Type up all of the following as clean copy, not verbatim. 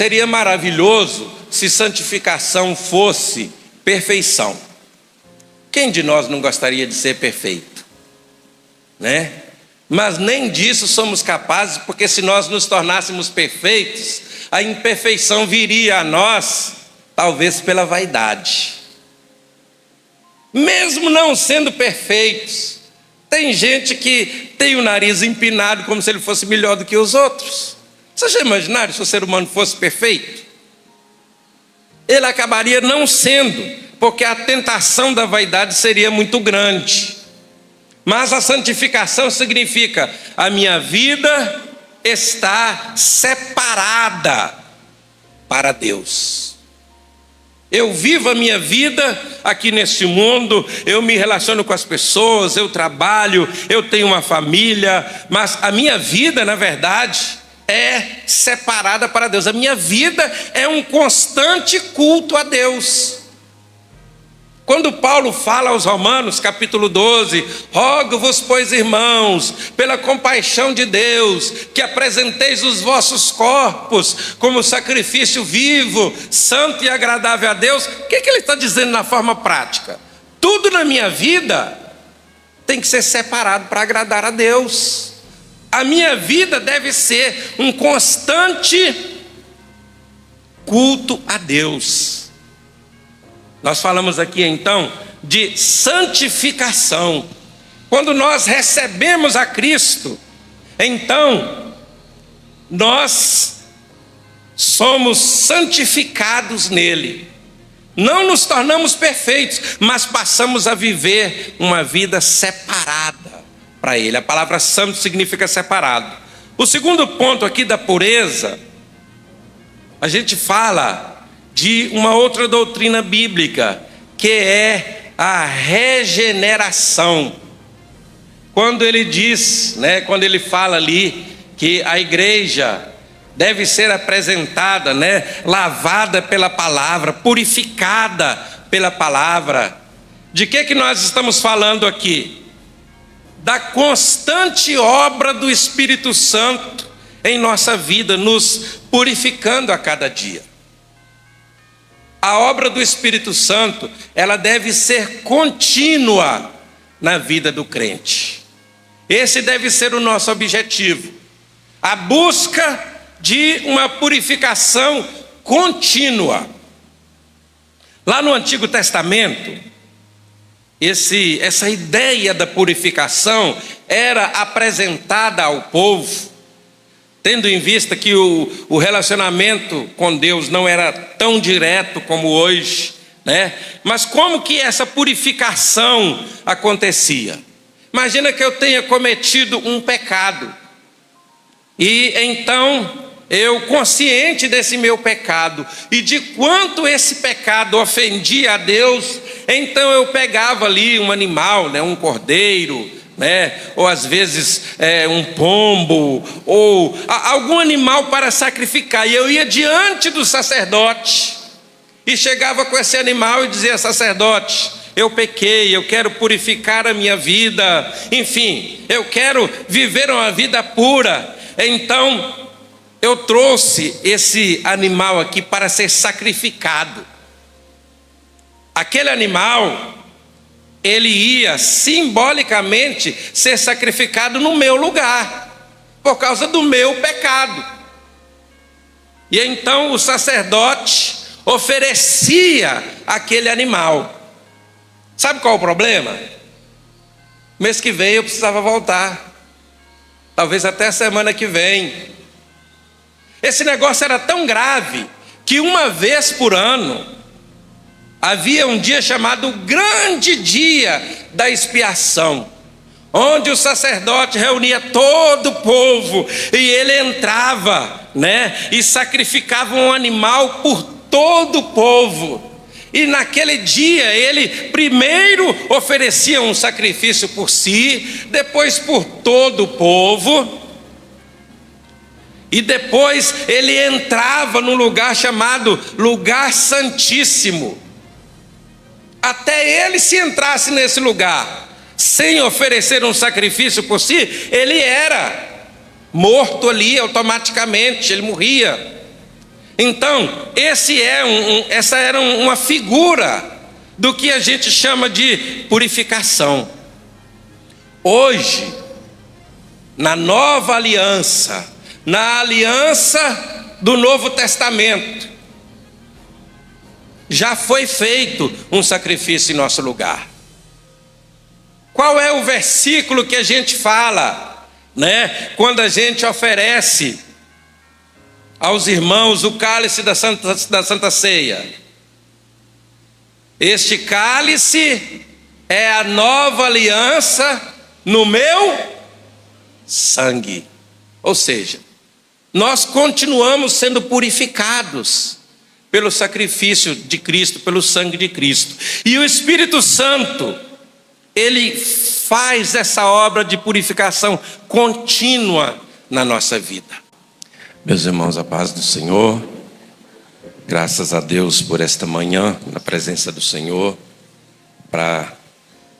Seria maravilhoso se santificação fosse perfeição. Quem de nós não gostaria de ser perfeito, né? Mas nem disso somos capazes, porque se nós nos tornássemos perfeitos, a imperfeição viria a nós, talvez pela vaidade. Mesmo não sendo perfeitos, tem gente que tem o nariz empinado como se ele fosse melhor do que os outros. Vocês já imaginaram se o ser humano fosse perfeito? Ele acabaria não sendo, porque a tentação da vaidade seria muito grande. Mas a santificação significa: a minha vida está separada para Deus. Eu vivo a minha vida aqui neste mundo, eu me relaciono com as pessoas, eu trabalho, eu tenho uma família, mas a minha vida, na verdade, é separada para Deus. A minha vida é um constante culto a Deus. Quando Paulo fala aos Romanos, capítulo 12, rogo-vos, pois, irmãos, pela compaixão de Deus, que apresenteis os vossos corpos como sacrifício vivo, santo e agradável a Deus. O que ele está dizendo na forma prática? Tudo na minha vida tem que ser separado para agradar a Deus. A minha vida deve ser um constante culto a Deus. Nós falamos aqui então de santificação. Quando nós recebemos a Cristo, então nós somos santificados nele. Não nos tornamos perfeitos, mas passamos a viver uma vida separada para ele. A palavra santo significa separado. O segundo ponto aqui da pureza, a gente fala de uma outra doutrina bíblica, que é a regeneração. Quando ele diz, quando ele fala ali que a igreja deve ser apresentada, lavada pela palavra, purificada pela palavra. De que nós estamos falando aqui? Da constante obra do Espírito Santo em nossa vida, nos purificando a cada dia. A obra do Espírito Santo, ela deve ser contínua na vida do crente. Esse deve ser o nosso objetivo. A busca de uma purificação contínua. Lá no Antigo Testamento, essa ideia da purificação era apresentada ao povo, tendo em vista que o relacionamento com Deus não era tão direto como hoje, Mas como que essa purificação acontecia? Imagina que eu tenha cometido um pecado, e então eu, consciente desse meu pecado, e de quanto esse pecado ofendia a Deus, então eu pegava ali um animal, um cordeiro, ou às vezes um pombo, ou algum animal para sacrificar, e eu ia diante do sacerdote, e chegava com esse animal e dizia: sacerdote, eu pequei, eu quero purificar a minha vida, enfim, eu quero viver uma vida pura, então eu trouxe esse animal aqui para ser sacrificado. Aquele animal, ele ia simbolicamente ser sacrificado no meu lugar, por causa do meu pecado. E então o sacerdote oferecia aquele animal. Sabe qual é o problema? Mês que vem eu precisava voltar, talvez até a semana que vem. Esse negócio era tão grave que uma vez por ano havia um dia chamado Grande Dia da Expiação, onde o sacerdote reunia todo o povo e ele entrava, e sacrificava um animal por todo o povo. E naquele dia ele primeiro oferecia um sacrifício por si, depois por todo o povo, e depois ele entrava num lugar chamado Lugar Santíssimo. Até ele, se entrasse nesse lugar sem oferecer um sacrifício por si, ele era morto ali automaticamente, ele morria. Então, essa era uma figura do que a gente chama de purificação. Hoje, na nova aliança, na aliança do Novo Testamento, já foi feito um sacrifício em nosso lugar. Qual é o versículo que a gente fala, né, quando a gente oferece aos irmãos o cálice da Santa Ceia? Este cálice é a nova aliança no meu sangue. Ou seja, nós continuamos sendo purificados pelo sacrifício de Cristo, pelo sangue de Cristo. E o Espírito Santo, ele faz essa obra de purificação contínua na nossa vida. Meus irmãos, a paz do Senhor. Graças a Deus por esta manhã, na presença do Senhor, para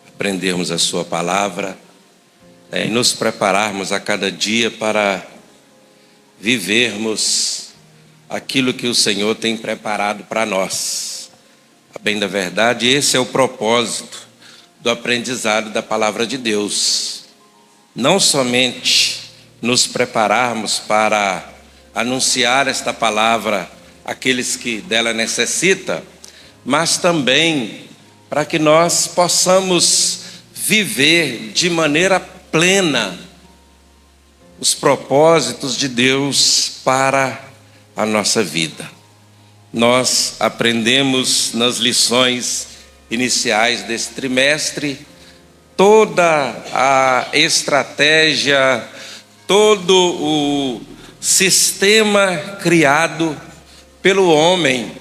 aprendermos a sua palavra, e nos prepararmos a cada dia para vivermos aquilo que o Senhor tem preparado para nós. A bem da verdade, esse é o propósito do aprendizado da palavra de Deus. Não somente nos prepararmos para anunciar esta palavra àqueles que dela necessitam, mas também para que nós possamos viver de maneira plena os propósitos de Deus para a nossa vida. Nós aprendemos nas lições iniciais desse trimestre toda a estratégia, todo o sistema criado pelo homem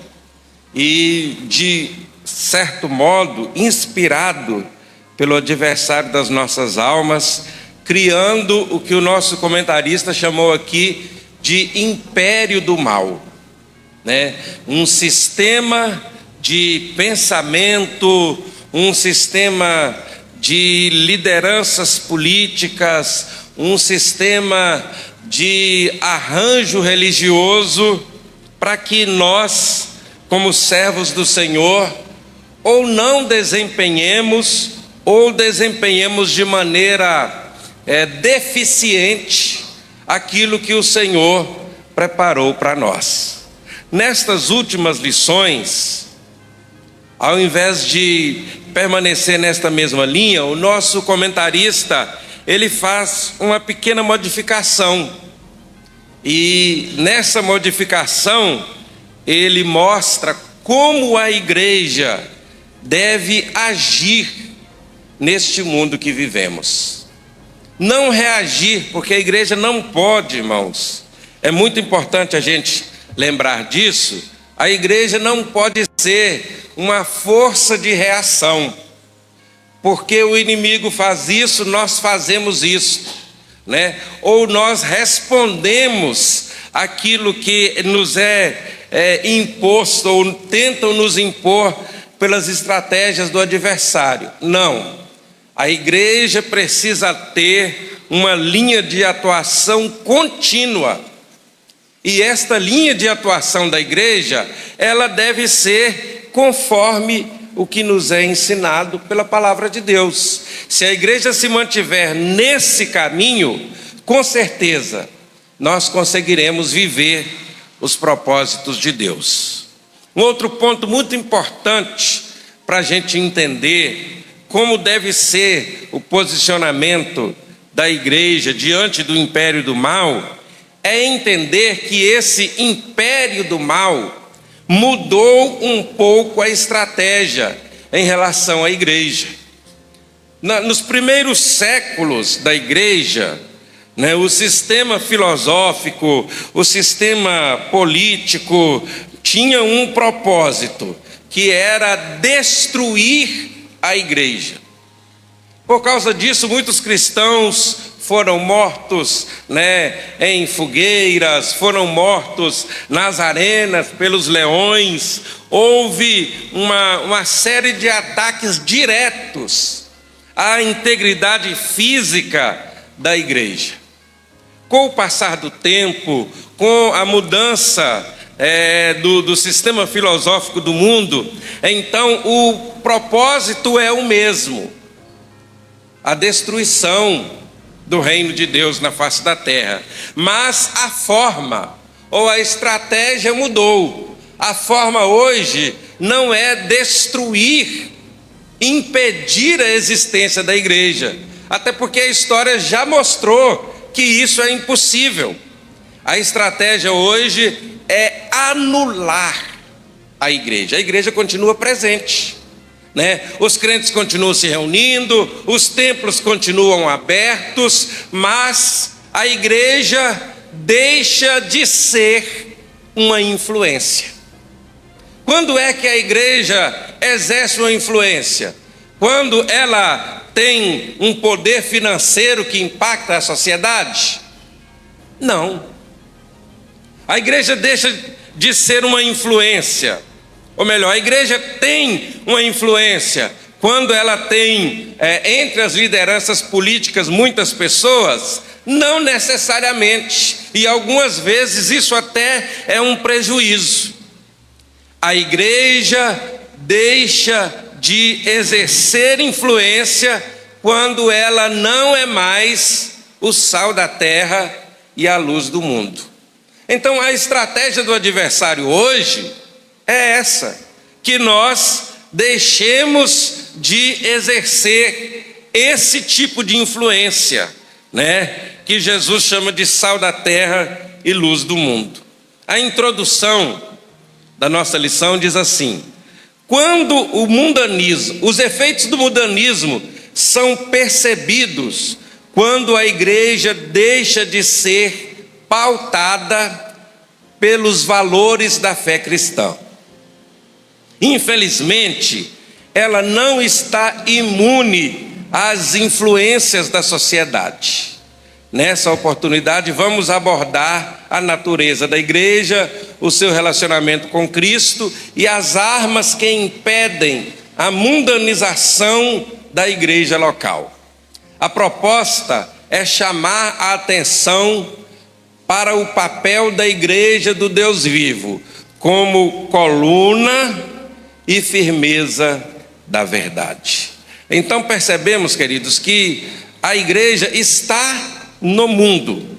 e, de certo modo, inspirado pelo adversário das nossas almas, criando o que o nosso comentarista chamou aqui de império do mal, né? Um sistema de pensamento, um sistema de lideranças políticas, um sistema de arranjo religioso, para que nós, como servos do Senhor, ou não desempenhemos, ou desempenhemos de maneira deficiente aquilo que o Senhor preparou para nós. Nestas últimas lições, ao invés de permanecer nesta mesma linha, o nosso comentarista, ele faz uma pequena modificação. E nessa modificação, ele mostra como a igreja deve agir neste mundo que vivemos. Não reagir, porque a igreja não pode, irmãos. É muito importante a gente lembrar disso. A igreja não pode ser uma força de reação, porque o inimigo faz isso, nós fazemos isso, né? Ou nós respondemos aquilo que nos é imposto, ou tentam nos impor pelas estratégias do adversário. Não. A igreja precisa ter uma linha de atuação contínua. E esta linha de atuação da igreja, ela deve ser conforme o que nos é ensinado pela palavra de Deus. Se a igreja se mantiver nesse caminho, com certeza nós conseguiremos viver os propósitos de Deus. Um outro ponto muito importante para a gente entender como deve ser o posicionamento da igreja diante do império do mal, é entender que esse império do mal mudou um pouco a estratégia em relação à igreja. Nos primeiros séculos da igreja, né, o sistema filosófico, o sistema político tinha um propósito, que era destruir a igreja. Por causa disso, muitos cristãos foram mortos, né, em fogueiras, foram mortos nas arenas pelos leões. Houve uma série de ataques diretos à integridade física da igreja. Com o passar do tempo, com a mudança do sistema filosófico do mundo, então o propósito é o mesmo: a destruição do reino de Deus na face da terra. Mas a forma ou a estratégia mudou. A forma hoje não é destruir, impedir a existência da igreja, até porque a história já mostrou que isso é impossível. A estratégia hoje é anular a igreja. A igreja continua presente, né? Os crentes continuam se reunindo, os templos continuam abertos, mas a igreja deixa de ser uma influência. Quando é que a igreja exerce uma influência? Quando ela tem um poder financeiro que impacta a sociedade? Não. A igreja deixa de ser uma influência, ou melhor, a igreja tem uma influência quando ela tem entre as lideranças políticas muitas pessoas. Não necessariamente, e algumas vezes isso até é um prejuízo. A igreja deixa de exercer influência quando ela não é mais o sal da terra e a luz do mundo. Então a estratégia do adversário hoje é essa: que nós deixemos de exercer esse tipo de influência, né? Que Jesus chama de sal da terra e luz do mundo. A introdução da nossa lição diz assim: quando o mundanismo, os efeitos do mundanismo são percebidos quando a igreja deixa de ser pautada pelos valores da fé cristã. Infelizmente, ela não está imune às influências da sociedade. Nessa oportunidade, vamos abordar a natureza da igreja, o seu relacionamento com Cristo e as armas que impedem a mundanização da igreja local. A proposta é chamar a atenção para o papel da igreja do Deus vivo, como coluna e firmeza da verdade. Então percebemos, queridos, que a igreja está no mundo,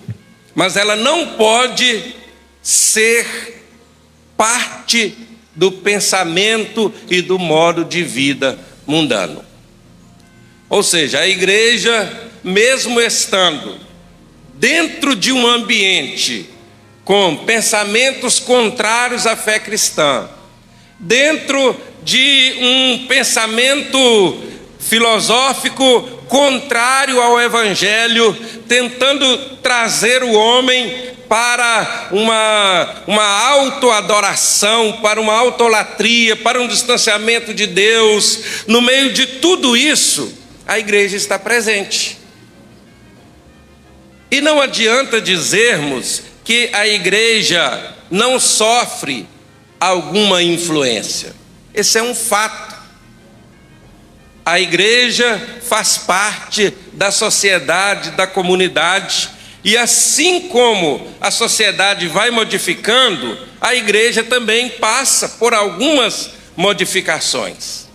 mas ela não pode ser parte do pensamento e do modo de vida mundano. Ou seja, a igreja, mesmo estando dentro de um ambiente com pensamentos contrários à fé cristã, dentro de um pensamento filosófico contrário ao evangelho, tentando trazer o homem para uma autoadoração, para uma autolatria, para um distanciamento de Deus, no meio de tudo isso, a igreja está presente. E não adianta dizermos que a igreja não sofre alguma influência. Esse é um fato. A igreja faz parte da sociedade, da comunidade, e assim como a sociedade vai modificando, a igreja também passa por algumas modificações.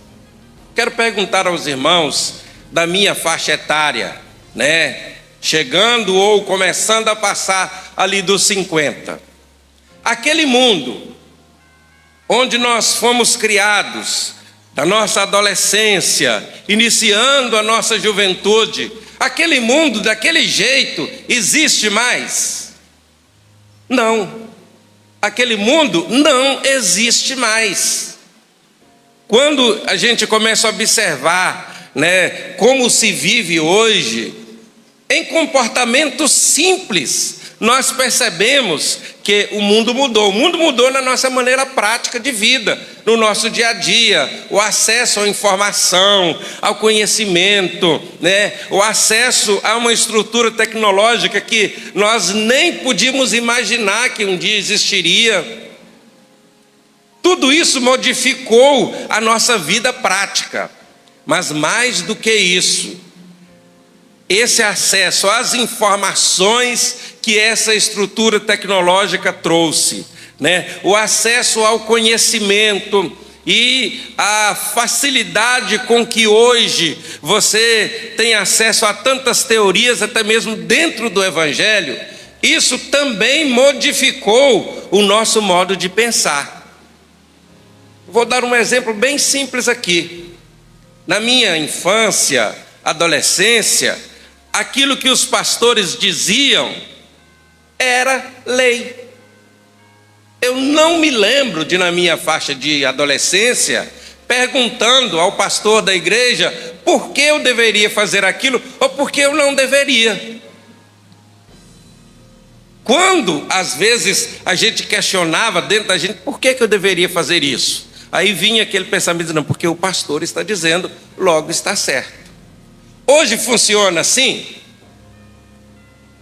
Quero perguntar aos irmãos da minha faixa etária, né, chegando ou começando a passar ali dos 50. Aquele mundo onde nós fomos criados, da nossa adolescência, iniciando a nossa juventude, aquele mundo daquele jeito existe mais? Não. Aquele mundo não existe mais. Quando a gente começa a observar, né, como se vive hoje, em comportamentos simples, nós percebemos que o mundo mudou. O mundo mudou na nossa maneira prática de vida, no nosso dia a dia, o acesso à informação, ao conhecimento, né? O acesso a uma estrutura tecnológica que nós nem podíamos imaginar que um dia existiria. Tudo isso modificou a nossa vida prática, mas mais do que isso, esse acesso às informações que essa estrutura tecnológica trouxe né? O acesso ao conhecimento e a facilidade com que hoje você tem acesso a tantas teorias, até mesmo dentro do Evangelho, isso também modificou o nosso modo de pensar. Vou dar um exemplo bem simples aqui. Na minha infância, adolescência, aquilo que os pastores diziam era lei. Eu não me lembro de, na minha faixa de adolescência, perguntando ao pastor da igreja por que eu deveria fazer aquilo ou por que eu não deveria. Quando, às vezes, a gente questionava dentro da gente, por que eu deveria fazer isso? Aí vinha aquele pensamento, não, porque o pastor está dizendo, logo está certo. Hoje funciona assim?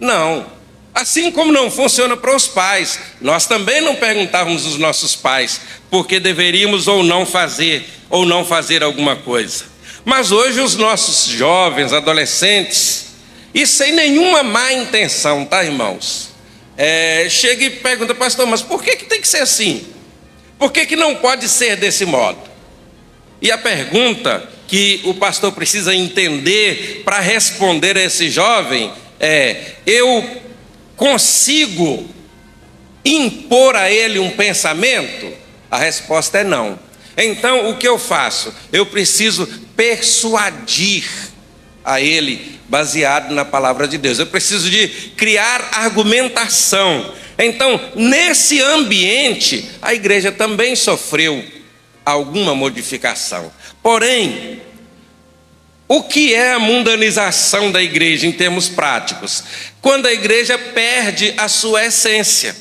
Não. Assim como não funciona para os pais. Nós também não perguntávamos aos nossos pais por que deveríamos ou não fazer alguma coisa. Mas hoje os nossos jovens, adolescentes, e sem nenhuma má intenção, tá, irmãos? Chega e pergunta, pastor, mas por que tem que ser assim? Por que não pode ser desse modo? E a pergunta que o pastor precisa entender para responder a esse jovem eu consigo impor a ele um pensamento? A resposta é não. Então o que eu faço? Eu preciso persuadir a ele baseado na palavra de Deus. Eu preciso de criar argumentação. Então, nesse ambiente, a igreja também sofreu alguma modificação. Porém, o que é a mundanização da igreja em termos práticos? Quando a igreja perde a sua essência.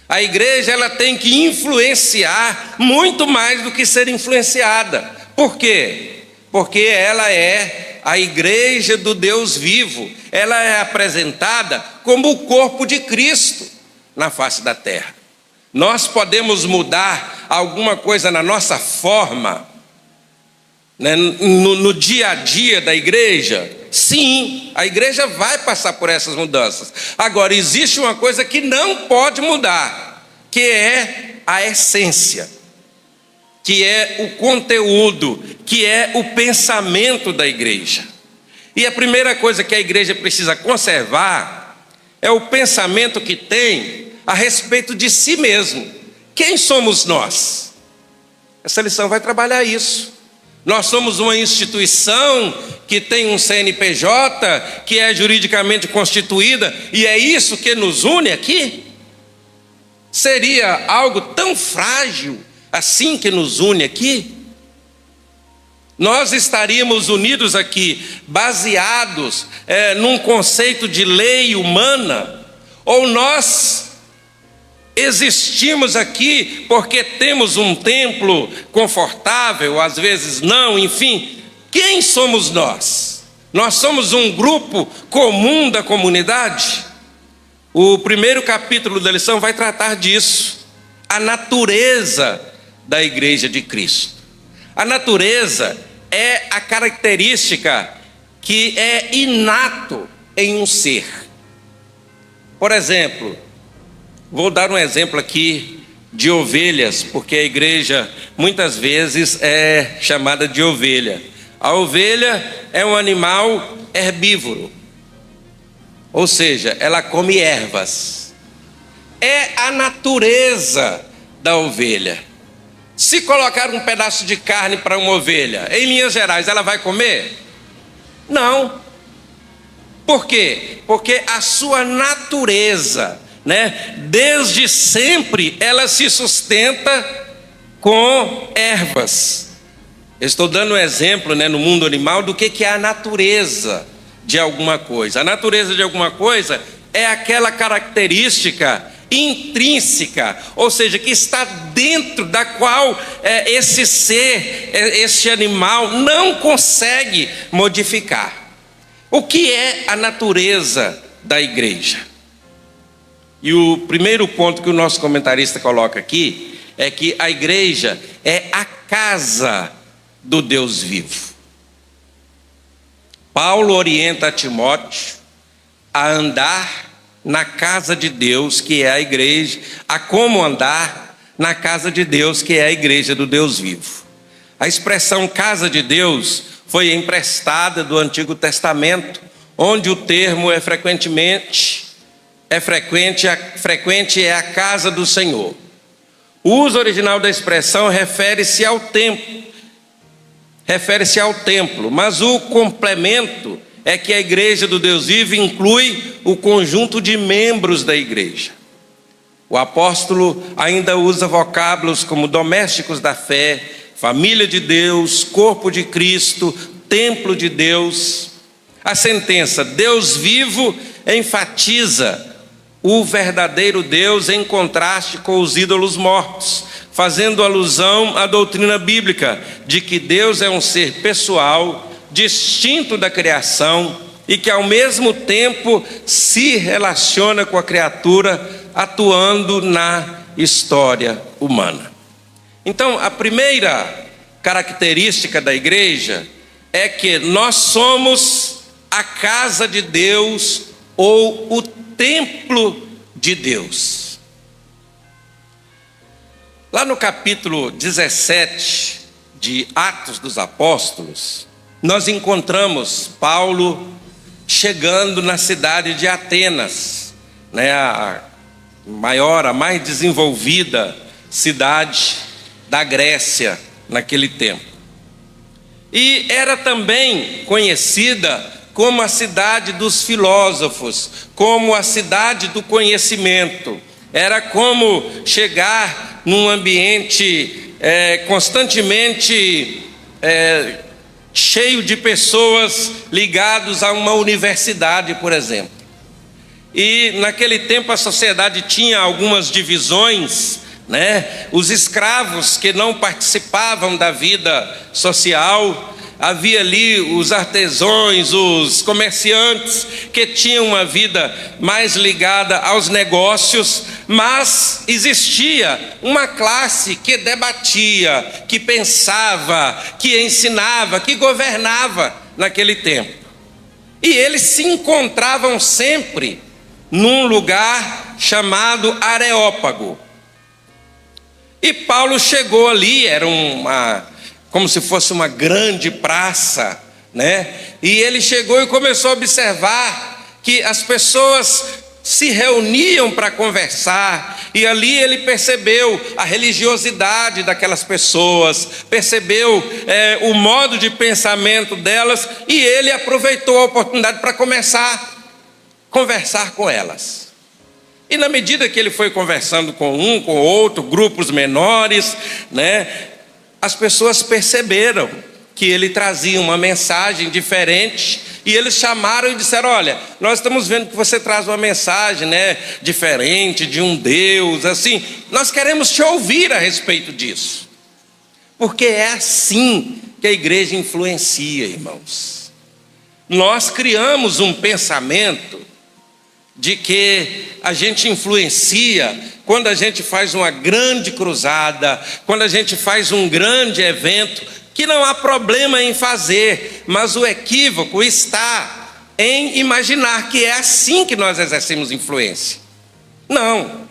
A igreja ela tem que influenciar muito mais do que ser influenciada. Por quê? Porque ela é a igreja do Deus vivo. Ela é apresentada como o corpo de Cristo na face da terra. Nós podemos mudar alguma coisa na nossa forma, né, no dia a dia da igreja? Sim, a igreja vai passar por essas mudanças. Agora, existe uma coisa que não pode mudar, que é a essência, que é o conteúdo, que é o pensamento da igreja. E a primeira coisa que a igreja precisa conservar é o pensamento que tem a respeito de si mesmo. Quem somos nós? Essa lição vai trabalhar isso. Nós somos uma instituição que tem um CNPJ, que é juridicamente constituída, e é isso que nos une aqui? Seria algo tão frágil assim que nos une aqui? Nós estaríamos unidos aqui, baseados num conceito de lei humana, ou nós existimos aqui porque temos um templo confortável, às vezes não, enfim. Quem somos nós? Nós somos um grupo comum da comunidade? O primeiro capítulo da lição vai tratar disso, a natureza da igreja de Cristo. A natureza é a característica que é inato em um ser. Por exemplo, vou dar um exemplo aqui de ovelhas, porque a igreja muitas vezes é chamada de ovelha. A ovelha é um animal herbívoro, ou seja, ela come ervas. É a natureza da ovelha. Se colocar um pedaço de carne para uma ovelha, em linhas gerais, ela vai comer? Não. Por quê? Porque a sua natureza, desde sempre ela se sustenta com ervas. Eu estou dando um exemplo, no mundo animal do que é a natureza de alguma coisa. A natureza de alguma coisa é aquela característica intrínseca, ou seja, que está dentro da qual esse ser, esse animal não consegue modificar. O que é a natureza da igreja? E o primeiro ponto que o nosso comentarista coloca aqui é que a igreja é a casa do Deus vivo. Paulo orienta a Timóteo a andar na casa de Deus, que é a igreja, a como andar na casa de Deus, que é a igreja do Deus vivo. A expressão casa de Deus foi emprestada do Antigo Testamento, onde o termo frequente é a casa do Senhor. O uso original da expressão refere-se ao templo, mas o complemento é que a igreja do Deus vivo inclui o conjunto de membros da igreja. O apóstolo ainda usa vocábulos como domésticos da fé, família de Deus, corpo de Cristo, templo de Deus. A sentença Deus vivo enfatiza o verdadeiro Deus em contraste com os ídolos mortos, fazendo alusão à doutrina bíblica de que Deus é um ser pessoal, distinto da criação e que ao mesmo tempo se relaciona com a criatura, atuando na história humana. Então, a primeira característica da igreja é que nós somos a casa de Deus ou o templo de Deus. Lá no capítulo 17 de Atos dos Apóstolos, nós encontramos Paulo chegando na cidade de Atenas, a maior, a mais desenvolvida cidade da Grécia naquele tempo. E era também conhecida como a cidade dos filósofos, como a cidade do conhecimento. Era como chegar num ambiente constantemente cheio de pessoas ligadas a uma universidade, por exemplo. E naquele tempo a sociedade tinha algumas divisões, Os escravos que não participavam da vida social, havia ali os artesãos, os comerciantes que tinham uma vida mais ligada aos negócios, mas existia uma classe que debatia, que pensava, que ensinava, que governava naquele tempo. E eles se encontravam sempre num lugar chamado Areópago. E Paulo chegou ali, era como se fosse uma grande praça, E ele chegou e começou a observar que as pessoas se reuniam para conversar, e ali ele percebeu a religiosidade daquelas pessoas, percebeu o modo de pensamento delas, e ele aproveitou a oportunidade para começar a conversar com elas. E na medida que ele foi conversando com um, com outro, grupos menores, as pessoas perceberam que ele trazia uma mensagem diferente, e eles chamaram e disseram: olha, nós estamos vendo que você traz uma mensagem, diferente de um Deus, assim, nós queremos te ouvir a respeito disso. Porque é assim que a igreja influencia, irmãos. Nós criamos um pensamento de que a gente influencia quando a gente faz uma grande cruzada, quando a gente faz um grande evento, que não há problema em fazer, mas o equívoco está em imaginar que é assim que nós exercemos influência. Não.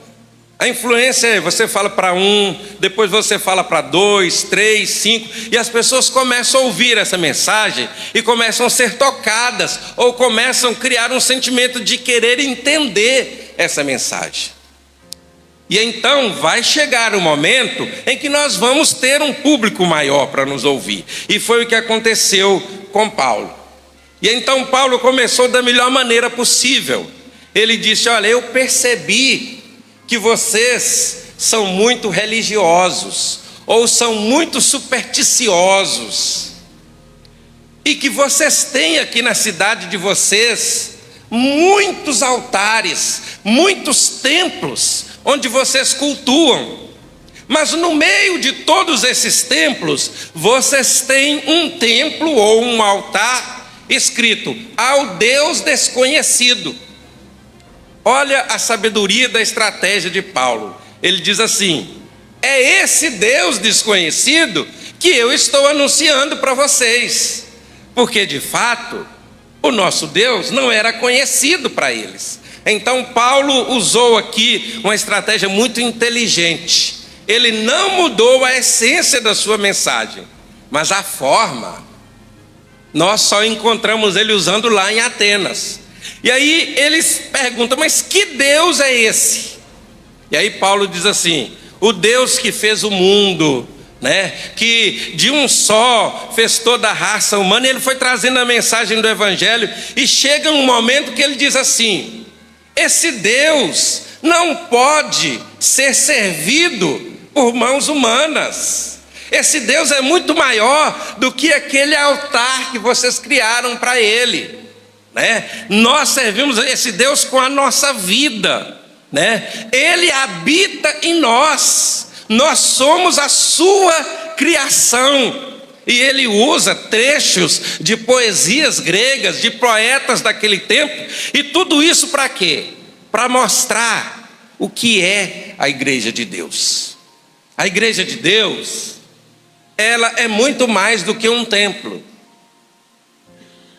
A influência é: você fala para um, depois você fala para 2, 3, 5, e as pessoas começam a ouvir essa mensagem e começam a ser tocadas, ou começam a criar um sentimento de querer entender essa mensagem. E então vai chegar o momento em que nós vamos ter um público maior para nos ouvir. E foi o que aconteceu com Paulo. E então Paulo começou da melhor maneira possível. Ele disse: olha, eu percebi que vocês são muito religiosos, ou são muito supersticiosos, e que vocês têm aqui na cidade de vocês muitos altares, muitos templos, onde vocês cultuam. Mas no meio de todos esses templos, vocês têm um templo ou um altar escrito: ao Deus desconhecido. Olha a sabedoria da estratégia de Paulo. Ele diz assim: é esse Deus desconhecido que eu estou anunciando para vocês. Porque de fato, o nosso Deus não era conhecido para eles. Então Paulo usou aqui uma estratégia muito inteligente. Ele não mudou a essência da sua mensagem, mas a forma. Nós só encontramos ele usando lá em Atenas. E aí eles perguntam, mas que Deus é esse? E aí Paulo diz assim: o Deus que fez o mundo, que de um só fez toda a raça humana. E ele foi trazendo a mensagem do Evangelho, e chega um momento que ele diz assim: esse Deus não pode ser servido por mãos humanas. Esse Deus é muito maior do que aquele altar que vocês criaram para ele, Nós servimos esse Deus com a nossa vida, Ele habita em nós. Nós somos a sua criação. E ele usa trechos de poesias gregas, de poetas daquele tempo. E tudo isso para quê? Para mostrar o que é a igreja de Deus. A igreja de Deus, ela é muito mais do que um templo.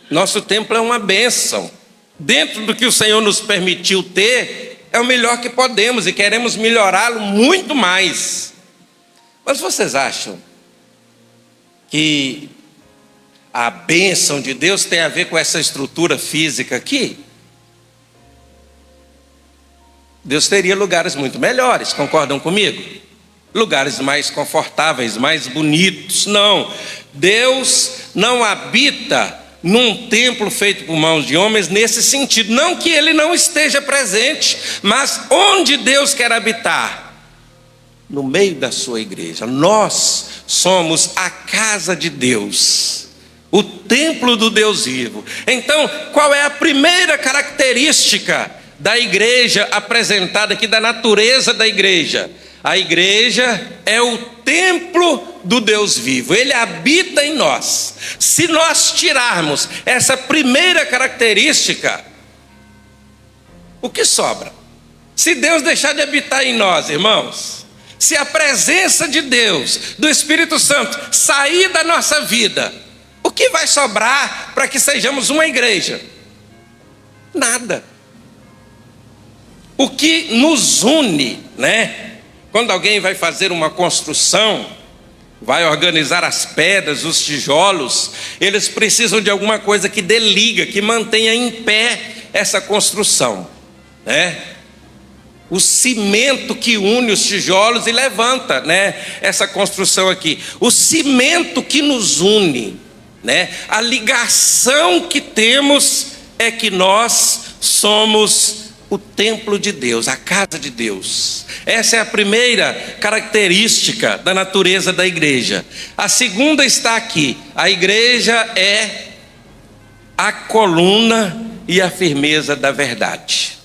Nosso templo é uma bênção. Dentro do que o Senhor nos permitiu ter, é o melhor que podemos, e queremos melhorá-lo muito mais. Mas vocês acham que a bênção de Deus tem a ver com essa estrutura física aqui? Deus teria lugares muito melhores, concordam comigo? Lugares mais confortáveis, mais bonitos. Não, Deus não habita num templo feito por mãos de homens nesse sentido. Não que ele não esteja presente, mas onde Deus quer habitar? No meio da sua igreja. Nós somos a casa de Deus, o templo do Deus vivo. Então, qual é a primeira característica da igreja apresentada aqui, da natureza da igreja? A igreja é o templo do Deus vivo. Ele habita em nós. Se nós tirarmos essa primeira característica, o que sobra? Se Deus deixar de habitar em nós, irmãos, se a presença de Deus, do Espírito Santo, sair da nossa vida, o que vai sobrar para que sejamos uma igreja? Nada. O que nos une, quando alguém vai fazer uma construção, vai organizar as pedras, os tijolos, eles precisam de alguma coisa que dê liga, que mantenha em pé essa construção, O cimento que une os tijolos e levanta, essa construção aqui. O cimento que nos une, A ligação que temos é que nós somos o templo de Deus, a casa de Deus. Essa é a primeira característica da natureza da igreja. A segunda está aqui: a igreja é a coluna e a firmeza da verdade.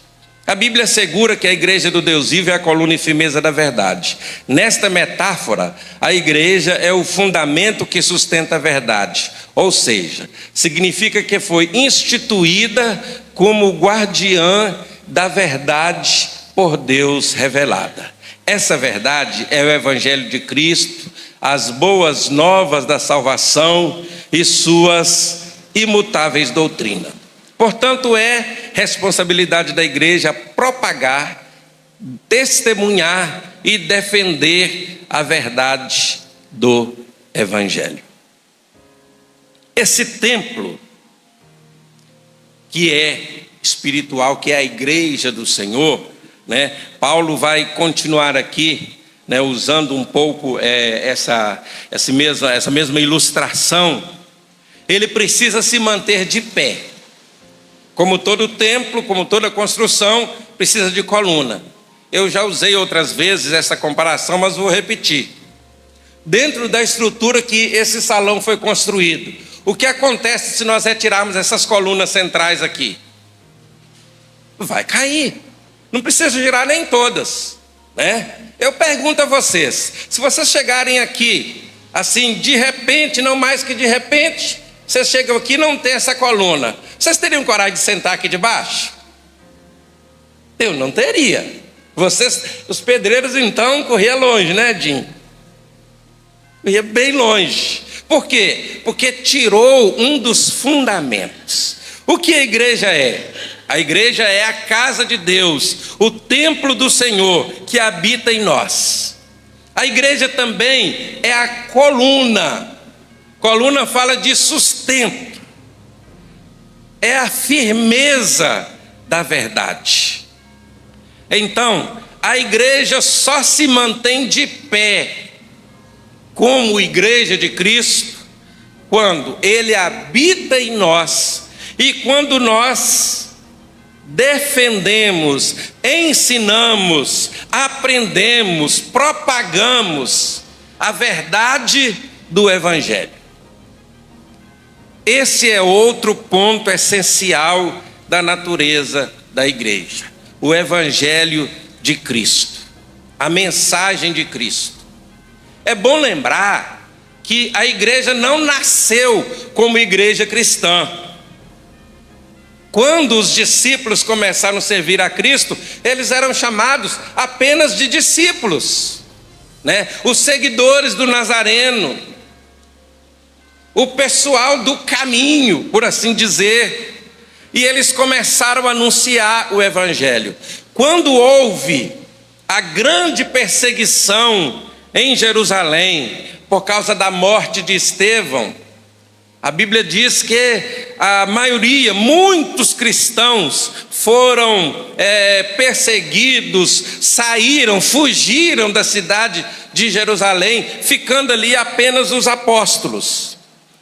A Bíblia assegura que a igreja do Deus vivo é a coluna e firmeza da verdade. Nesta metáfora, a igreja é o fundamento que sustenta a verdade. Ou seja, significa que foi instituída como guardiã da verdade por Deus revelada. Essa verdade é o Evangelho de Cristo, as boas novas da salvação e suas imutáveis doutrinas. Portanto, é responsabilidade da igreja propagar, testemunhar e defender a verdade do Evangelho. Esse templo, que é espiritual, que é a igreja do Senhor, Paulo vai continuar aqui, usando um pouco essa mesma ilustração. Ele precisa se manter de pé. Como todo templo, como toda construção, precisa de coluna. Eu já usei outras vezes essa comparação, mas vou repetir. Dentro da estrutura que esse salão foi construído, o que acontece se nós retirarmos essas colunas centrais aqui? Vai cair. Não precisa girar nem todas, Eu pergunto a vocês: se vocês chegarem aqui, assim, de repente, não mais que de repente, vocês chegam aqui e não tem essa coluna, vocês teriam coragem de sentar aqui debaixo? Eu não teria. Vocês, os pedreiros, então, corriam longe, Jim? Corria bem longe. Por quê? Porque tirou um dos fundamentos. O que a igreja é? A igreja é a casa de Deus, o templo do Senhor que habita em nós. A igreja também é a coluna. Coluna fala de sustento. É a firmeza da verdade. Então, a igreja só se mantém de pé como igreja de Cristo quando Ele habita em nós e quando nós defendemos, ensinamos, aprendemos, propagamos a verdade do Evangelho. Esse é outro ponto essencial da natureza da igreja, o Evangelho de Cristo, a mensagem de Cristo. É bom lembrar que a igreja não nasceu como igreja cristã. Quando os discípulos começaram a servir a Cristo, eles eram chamados apenas de discípulos, né? Os seguidores do Nazareno, o pessoal do caminho, por assim dizer. E eles começaram a anunciar o Evangelho. Quando houve a grande perseguição em Jerusalém, por causa da morte de Estevão, a Bíblia diz que a maioria, muitos cristãos foram perseguidos, saíram, fugiram da cidade de Jerusalém, ficando ali apenas os apóstolos.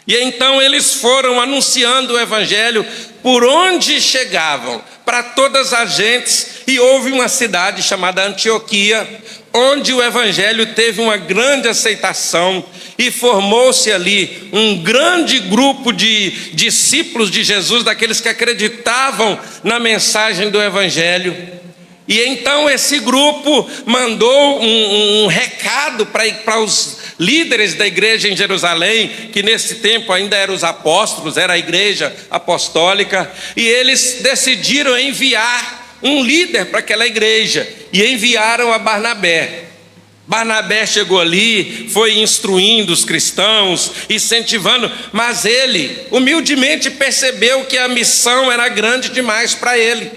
E então eles foram anunciando o Evangelho por onde chegavam, para todas as gentes, e houve uma cidade chamada Antioquia, onde o Evangelho teve uma grande aceitação, e formou-se ali um grande grupo de discípulos de Jesus, daqueles que acreditavam na mensagem do Evangelho. E então esse grupo mandou um recado para os líderes da igreja em Jerusalém, que nesse tempo ainda eram os apóstolos, era a igreja apostólica, e eles decidiram enviar um líder para aquela igreja, e enviaram a Barnabé. Barnabé chegou ali, foi instruindo os cristãos, incentivando, mas ele humildemente percebeu que a missão era grande demais para ele.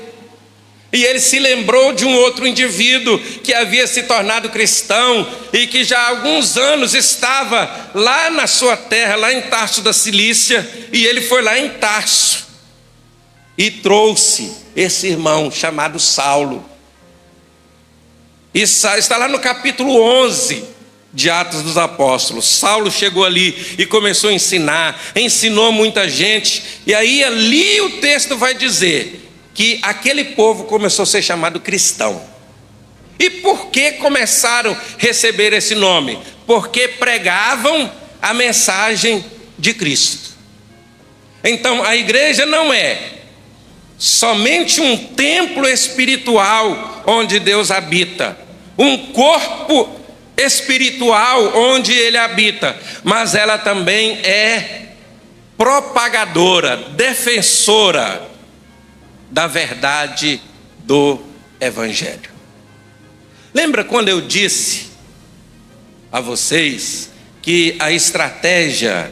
E ele se lembrou de um outro indivíduo que havia se tornado cristão e que já há alguns anos estava lá na sua terra, lá em Tarso da Cilícia, e ele foi lá em Tarso e trouxe esse irmão chamado Saulo. E está lá no capítulo 11 de Atos dos Apóstolos. Saulo chegou ali e começou a ensinar, ensinou muita gente, e aí ali o texto vai dizer que aquele povo começou a ser chamado cristão. E por que começaram a receber esse nome? Porque pregavam a mensagem de Cristo. Então a igreja não é somente um templo espiritual onde Deus habita, um corpo espiritual onde Ele habita, mas ela também é propagadora, defensora da verdade do Evangelho. Lembra quando eu disse a vocês que a estratégia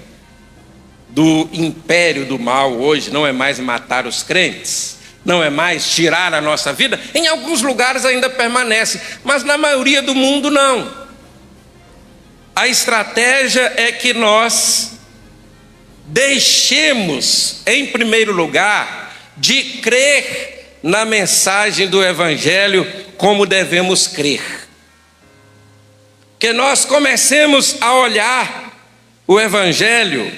do império do mal hoje não é mais matar os crentes, não é mais tirar a nossa vida? Em alguns lugares ainda permanece, mas na maioria do mundo não. A estratégia é que nós deixemos, em primeiro lugar, de crer na mensagem do Evangelho como devemos crer. Que nós comecemos a olhar o Evangelho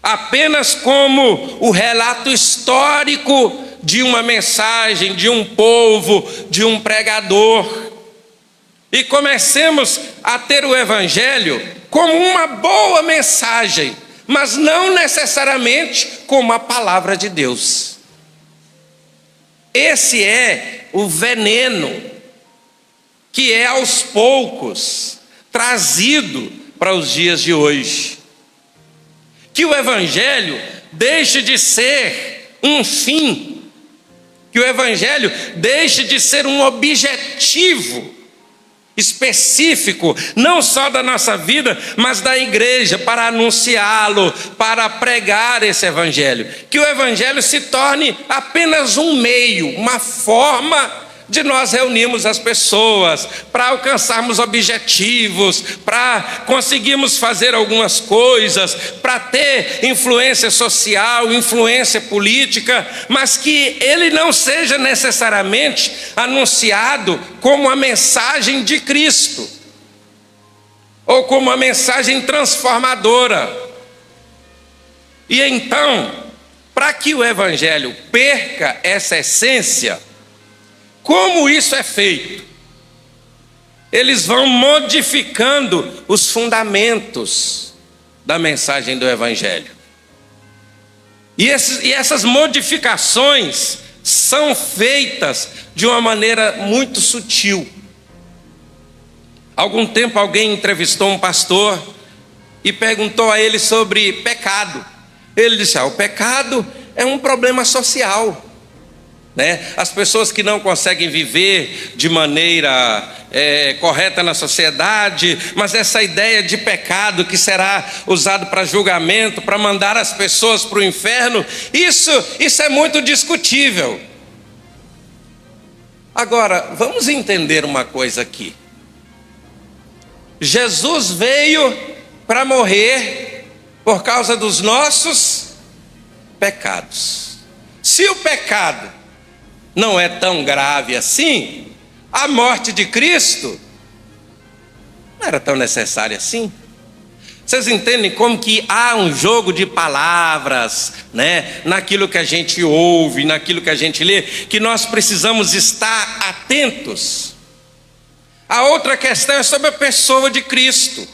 apenas como o relato histórico de uma mensagem, de um povo, de um pregador. E comecemos a ter o Evangelho como uma boa mensagem, mas não necessariamente como a palavra de Deus. Esse é o veneno que é aos poucos trazido para os dias de hoje. Que o Evangelho deixe de ser um fim, que o Evangelho deixe de ser um objetivo, específico, não só da nossa vida, mas da igreja, para anunciá-lo, para pregar esse evangelho. Que o evangelho se torne apenas um meio, uma forma de nós reunirmos as pessoas, para alcançarmos objetivos, para conseguirmos fazer algumas coisas, para ter influência social, influência política, mas que ele não seja necessariamente anunciado como a mensagem de Cristo, ou como uma mensagem transformadora. E então, para que o evangelho perca essa essência, como isso é feito? Eles vão modificando os fundamentos da mensagem do evangelho. E essas modificações são feitas de uma maneira muito sutil. Algum tempo alguém entrevistou um pastor e perguntou a ele sobre pecado. Ele disse: o pecado é um problema social. As pessoas que não conseguem viver de maneira correta na sociedade, mas essa ideia de pecado que será usado para julgamento, para mandar as pessoas para o inferno, isso é muito discutível. Agora, vamos entender uma coisa aqui. Jesus veio para morrer por causa dos nossos pecados. Se o pecado não é tão grave assim, a morte de Cristo não era tão necessária assim. Vocês entendem como que há um jogo de palavras, naquilo que a gente ouve, naquilo que a gente lê, que nós precisamos estar atentos. A outra questão é sobre a pessoa de Cristo.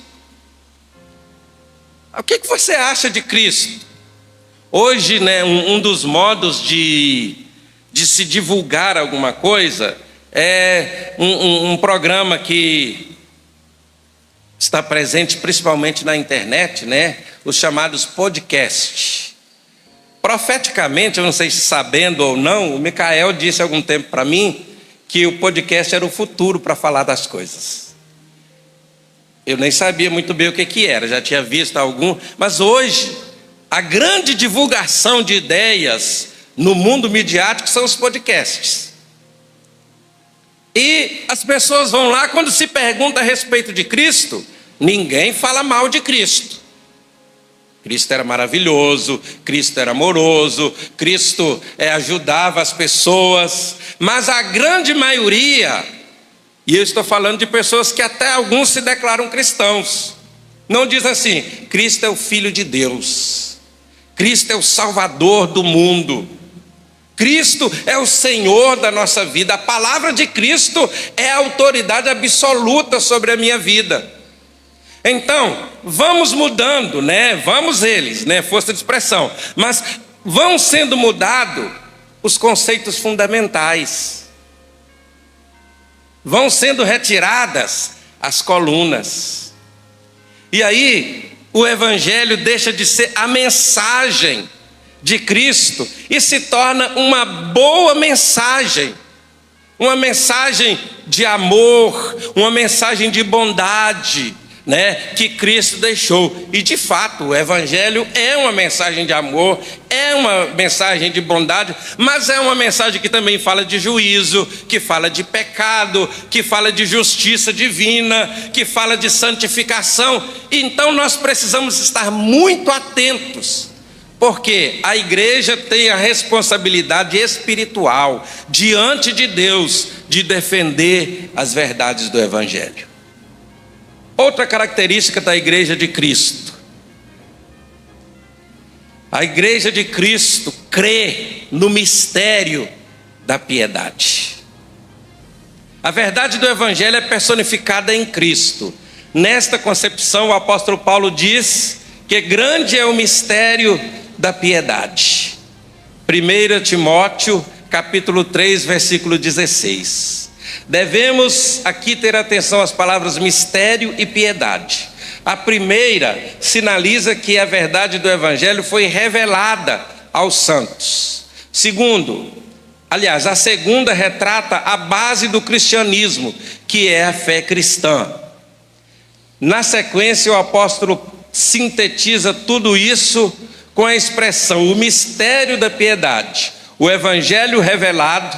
O que você acha de Cristo? Hoje, um dos modos de se divulgar alguma coisa é um programa que está presente principalmente na internet, os chamados podcasts. Profeticamente, eu não sei se sabendo ou não, o Micael disse há algum tempo para mim que o podcast era o futuro para falar das coisas. Eu nem sabia muito bem o que era, já tinha visto algum, mas hoje a grande divulgação de ideias no mundo midiático são os podcasts. E as pessoas vão lá, quando se pergunta a respeito de Cristo, ninguém fala mal de Cristo. Cristo era maravilhoso, Cristo era amoroso, Cristo ajudava as pessoas, mas a grande maioria, e eu estou falando de pessoas que até alguns se declaram cristãos, não diz assim: Cristo é o Filho de Deus, Cristo é o Salvador do mundo, Cristo é o Senhor da nossa vida, a palavra de Cristo é a autoridade absoluta sobre a minha vida. Então, vamos mudando, vamos eles, força de expressão, mas vão sendo mudados os conceitos fundamentais, vão sendo retiradas as colunas, e aí o evangelho deixa de ser a mensagem de Cristo e se torna uma boa mensagem, uma mensagem de amor, uma mensagem de bondade, que Cristo deixou. E de fato o evangelho é uma mensagem de amor, é uma mensagem de bondade, mas é uma mensagem que também fala de juízo, que fala de pecado, que fala de justiça divina, que fala de santificação. Então nós precisamos estar muito atentos, porque a igreja tem a responsabilidade espiritual diante de Deus de defender as verdades do evangelho. Outra característica da igreja de Cristo: a igreja de Cristo crê no mistério da piedade. A verdade do evangelho é personificada em Cristo. Nesta concepção, o apóstolo Paulo diz que grande é o mistério da piedade. 1 Timóteo capítulo 3, versículo 16. Devemos aqui ter atenção às palavras mistério e piedade. A primeira sinaliza que a verdade do evangelho foi revelada aos santos. Segundo, Aliás, a segunda retrata a base do cristianismo, que é a fé cristã. Na sequência, o apóstolo sintetiza tudo isso com a expressão: o mistério da piedade, o evangelho revelado,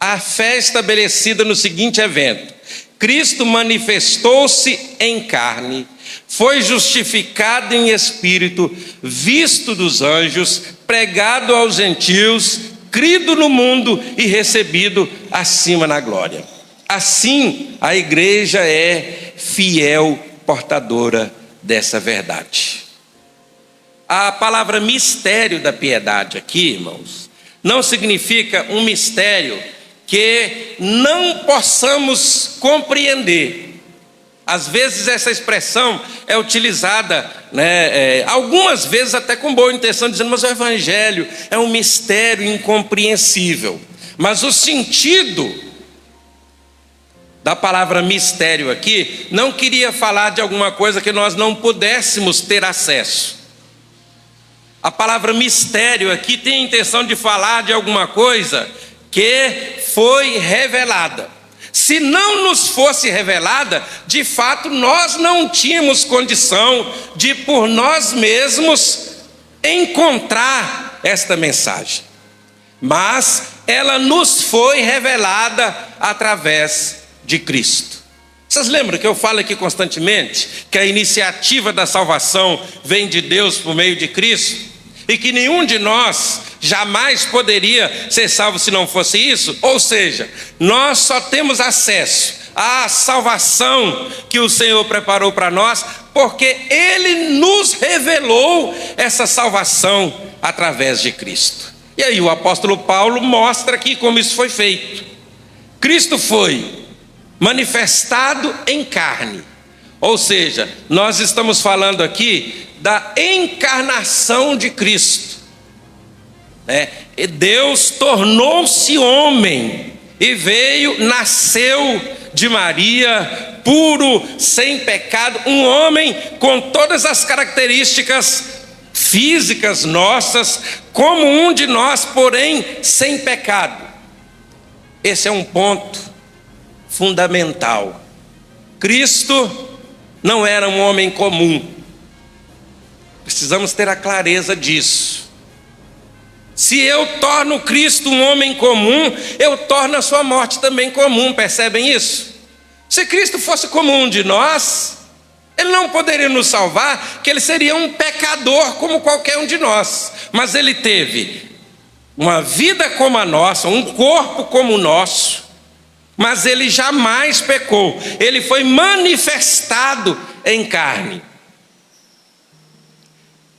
a fé estabelecida no seguinte evento: Cristo manifestou-se em carne, foi justificado em espírito, visto dos anjos, pregado aos gentios, crido no mundo e recebido acima na glória. Assim, a igreja é fiel portadora dessa verdade. A palavra mistério da piedade aqui, irmãos, não significa um mistério que não possamos compreender. Às vezes essa expressão é utilizada, algumas vezes até com boa intenção, dizendo: mas o evangelho é um mistério incompreensível. Mas o sentido da palavra mistério aqui não queria falar de alguma coisa que nós não pudéssemos ter acesso. A palavra mistério aqui tem a intenção de falar de alguma coisa que foi revelada. Se não nos fosse revelada, de fato nós não tínhamos condição de por nós mesmos encontrar esta mensagem. Mas ela nos foi revelada através de Cristo. Vocês lembram que eu falo aqui constantemente que a iniciativa da salvação vem de Deus por meio de Cristo? E que nenhum de nós jamais poderia ser salvo se não fosse isso? Ou seja, nós só temos acesso à salvação que o Senhor preparou para nós porque Ele nos revelou essa salvação através de Cristo. E aí o apóstolo Paulo mostra aqui como isso foi feito. Cristo foi manifestado em carne. Ou seja, nós estamos falando aqui da encarnação de Cristo. Deus tornou-se homem e veio, nasceu de Maria, puro, sem pecado, um homem com todas as características físicas nossas, como um de nós, porém sem pecado. Esse é um ponto fundamental. Cristo não era um homem comum. Precisamos ter a clareza disso. Se eu torno Cristo um homem comum, eu torno a sua morte também comum, percebem isso? Se Cristo fosse como um de nós, Ele não poderia nos salvar, que Ele seria um pecador como qualquer um de nós. Mas Ele teve uma vida como a nossa, um corpo como o nosso, mas Ele jamais pecou. Ele foi manifestado em carne.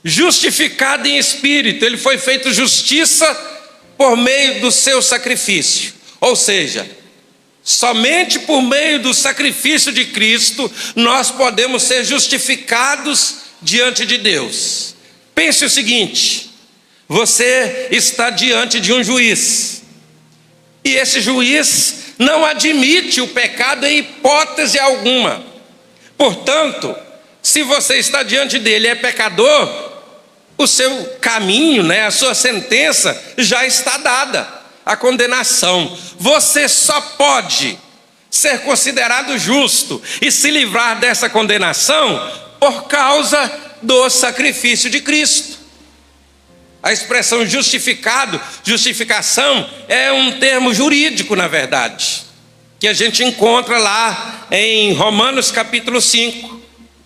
Justificado em espírito, Ele foi feito justiça por meio do seu sacrifício. Ou seja, somente por meio do sacrifício de Cristo nós podemos ser justificados diante de Deus. Pense o seguinte: você está diante de um juiz, e esse juiz não admite o pecado em hipótese alguma. Portanto, se você está diante dele e é pecador, o seu caminho, a sua sentença já está dada, a condenação. Você só pode ser considerado justo e se livrar dessa condenação por causa do sacrifício de Cristo. A expressão justificado, justificação, é um termo jurídico, na verdade, que a gente encontra lá em Romanos capítulo 5,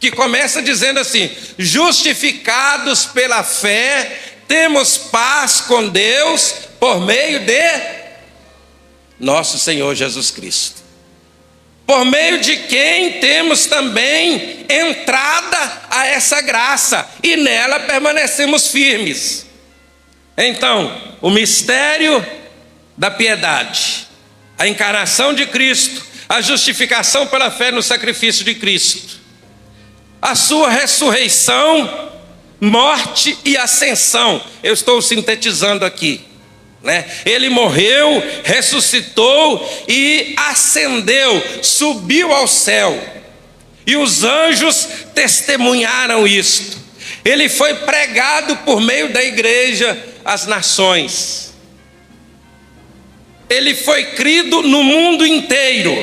que começa dizendo assim: justificados pela fé, temos paz com Deus por meio de nosso Senhor Jesus Cristo, por meio de quem temos também entrada a essa graça, e nela permanecemos firmes. Então, o mistério da piedade, a encarnação de Cristo, a justificação pela fé no sacrifício de Cristo, a sua ressurreição, morte e ascensão. Eu estou sintetizando aqui, Ele morreu, ressuscitou e ascendeu, subiu ao céu, e os anjos testemunharam isto. Ele foi pregado por meio da igreja às nações. ele foi crido no mundo inteiro.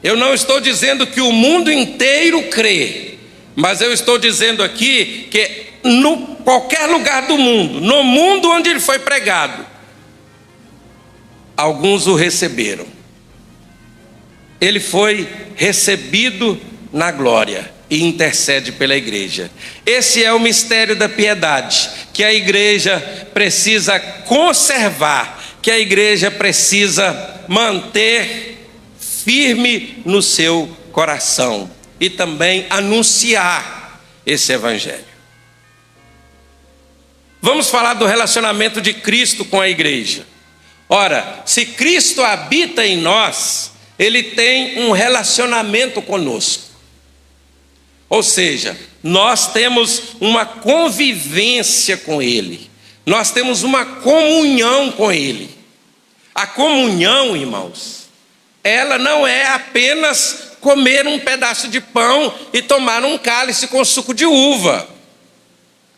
Eu não estou dizendo que o mundo inteiro crê, mas eu estou dizendo aqui que no qualquer lugar do mundo, no mundo onde ele foi pregado, alguns o receberam. Ele foi recebido na glória e intercede pela igreja. Esse é o mistério da piedade, que a igreja precisa conservar, que a igreja precisa manter firme no seu coração e também anunciar esse evangelho. Vamos falar do relacionamento de Cristo com a igreja. Ora, se Cristo habita em nós, ele tem um relacionamento conosco. Ou seja, nós temos uma convivência com ele. Nós temos uma comunhão com ele. A comunhão, irmãos, ela não é apenas comer um pedaço de pão e tomar um cálice com suco de uva.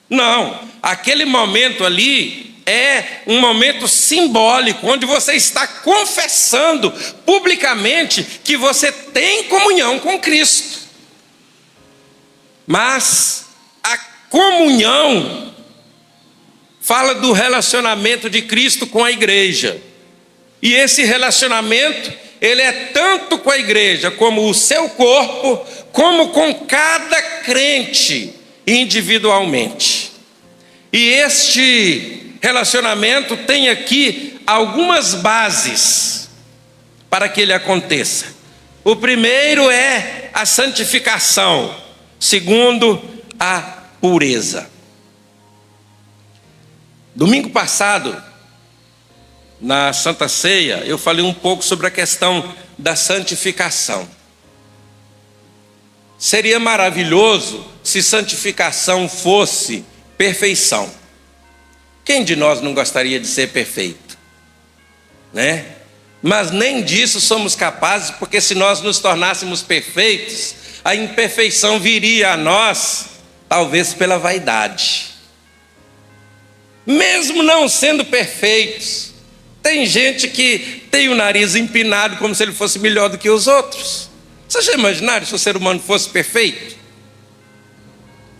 Não, aquele momento ali é um momento simbólico, onde você está confessando publicamente que você tem comunhão com Cristo. Mas a comunhão fala do relacionamento de Cristo com a igreja. E esse relacionamento, ele é tanto com a igreja, como o seu corpo, como com cada crente individualmente. E este relacionamento tem aqui algumas bases para que ele aconteça. O primeiro é a santificação, segundo, a pureza. Domingo passado, na Santa Ceia, eu falei um pouco sobre a questão da santificação. Seria maravilhoso se santificação fosse perfeição. Quem de nós não gostaria de ser perfeito? Né? Mas nem disso somos capazes, porque se nós nos tornássemos perfeitos, a imperfeição viria a nós, talvez pela vaidade. Mesmo não sendo perfeitos, tem gente que tem o nariz empinado como se ele fosse melhor do que os outros. Vocês já imaginaram se o ser humano fosse perfeito?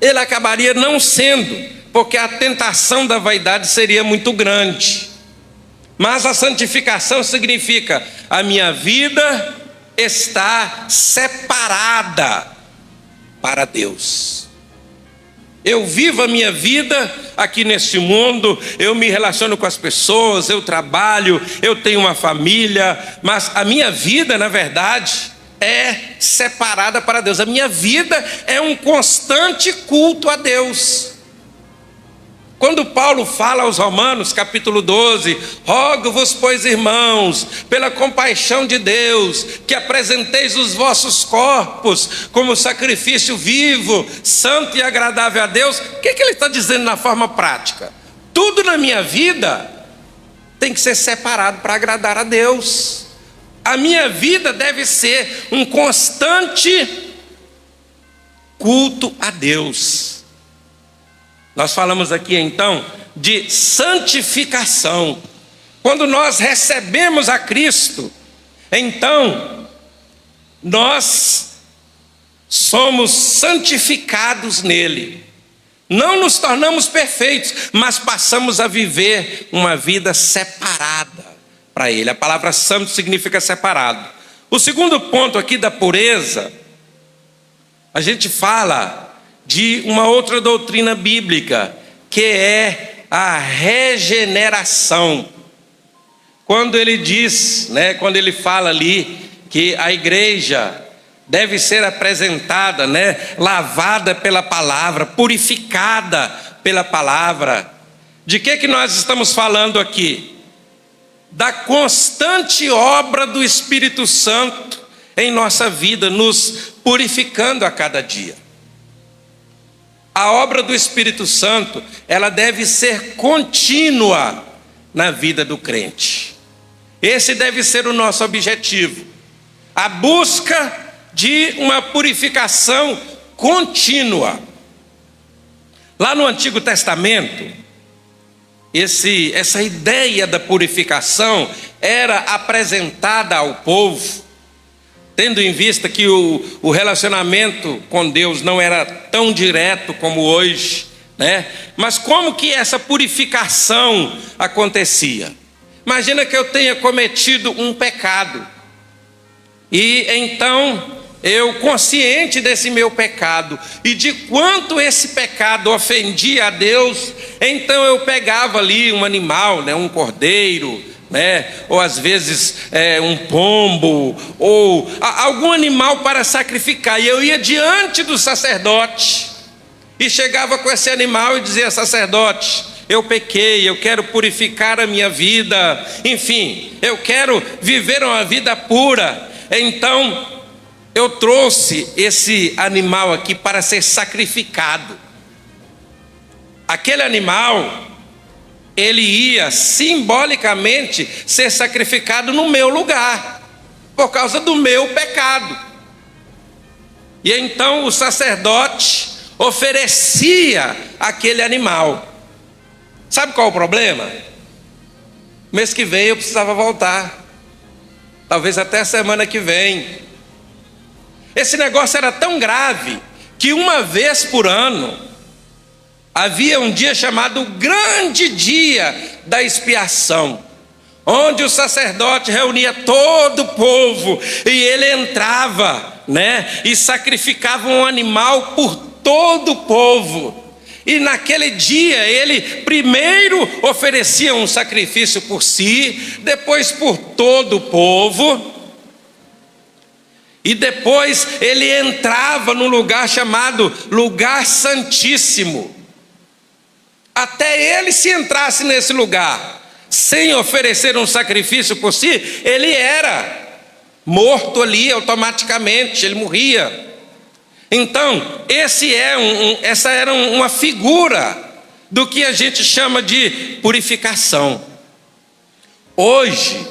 Ele acabaria não sendo, porque a tentação da vaidade seria muito grande. Mas a santificação significa: a minha vida está separada para Deus. Eu vivo a minha vida aqui neste mundo, eu me relaciono com as pessoas, eu trabalho, eu tenho uma família, mas a minha vida, na verdade, é separada para Deus. A minha vida é um constante culto a Deus. Quando Paulo fala aos Romanos, capítulo 12, rogo-vos, pois, irmãos, pela compaixão de Deus, que apresenteis os vossos corpos como sacrifício vivo, santo e agradável a Deus. O que ele está dizendo na forma prática? Tudo na minha vida tem que ser separado para agradar a Deus. A minha vida deve ser um constante culto a Deus. Nós falamos aqui então de santificação. Quando nós recebemos a Cristo, então nós somos santificados nele. Não nos tornamos perfeitos, mas passamos a viver uma vida separada para ele. A palavra santo significa separado. O segundo ponto aqui da pureza, a gente fala de uma outra doutrina bíblica, que é a regeneração. Quando ele diz, quando ele fala ali que a igreja deve ser apresentada, lavada pela palavra, purificada pela palavra. De que nós estamos falando aqui? Da constante obra do Espírito Santo em nossa vida, nos purificando a cada dia. A obra do Espírito Santo, ela deve ser contínua na vida do crente. Esse deve ser o nosso objetivo. A busca de uma purificação contínua. Lá no Antigo Testamento, essa ideia da purificação era apresentada ao povo, tendo em vista que o relacionamento com Deus não era tão direto como hoje, né? Mas como que essa purificação acontecia? Imagina que eu tenha cometido um pecado, e então eu, consciente desse meu pecado e de quanto esse pecado ofendia a Deus, então eu pegava ali um animal, né, um cordeiro, né, ou às vezes um pombo, ou algum animal para sacrificar, e eu ia diante do sacerdote e chegava com esse animal e dizia: sacerdote, eu pequei, eu quero purificar a minha vida, enfim, eu quero viver uma vida pura. Então eu trouxe esse animal aqui para ser sacrificado. Aquele animal, ele ia simbolicamente ser sacrificado no meu lugar, por causa do meu pecado. E então o sacerdote oferecia aquele animal. Sabe qual é o problema? Mês que vem eu precisava voltar, talvez até a semana que vem. Esse negócio era tão grave que uma vez por ano havia um dia chamado Grande Dia da Expiação, onde o sacerdote reunia todo o povo e ele entrava, né, e sacrificava um animal por todo o povo. E naquele dia ele primeiro oferecia um sacrifício por si, depois por todo o povo, e depois ele entrava no lugar chamado Lugar Santíssimo. Até ele, se entrasse nesse lugar sem oferecer um sacrifício por si, ele era morto ali automaticamente, ele morria. Então, essa era uma figura do que a gente chama de purificação. Hoje,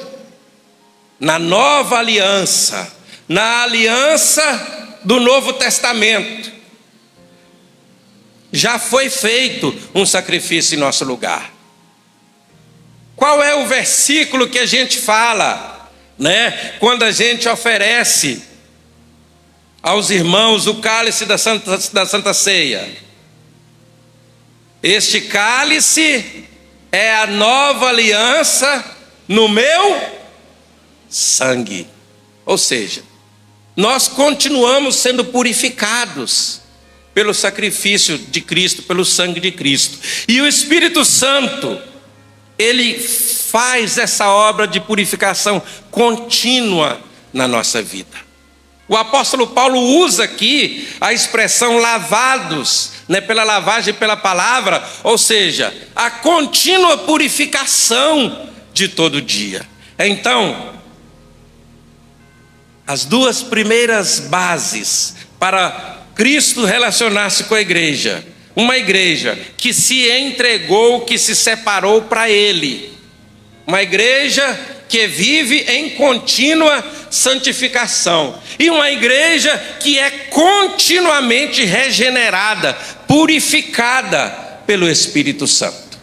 na nova aliança, na aliança do Novo Testamento, já foi feito um sacrifício em nosso lugar. Qual é o versículo que a gente fala, né, quando a gente oferece aos irmãos o cálice da Santa Ceia? Este cálice é a nova aliança no meu sangue. Ou seja, nós continuamos sendo purificados pelo sacrifício de Cristo, pelo sangue de Cristo. E o Espírito Santo, ele faz essa obra de purificação contínua na nossa vida. O apóstolo Paulo usa aqui a expressão lavados, né, pela lavagem pela palavra, ou seja, a contínua purificação de todo dia. Então, as duas primeiras bases para Cristo relacionar-se com a igreja: uma igreja que se entregou, que se separou para Ele, uma igreja que vive em contínua santificação, e uma igreja que é continuamente regenerada, purificada pelo Espírito Santo.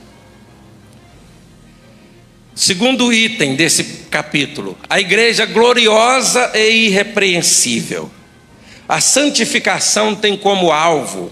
Segundo item desse capítulo, a igreja gloriosa e irrepreensível. A santificação tem como alvo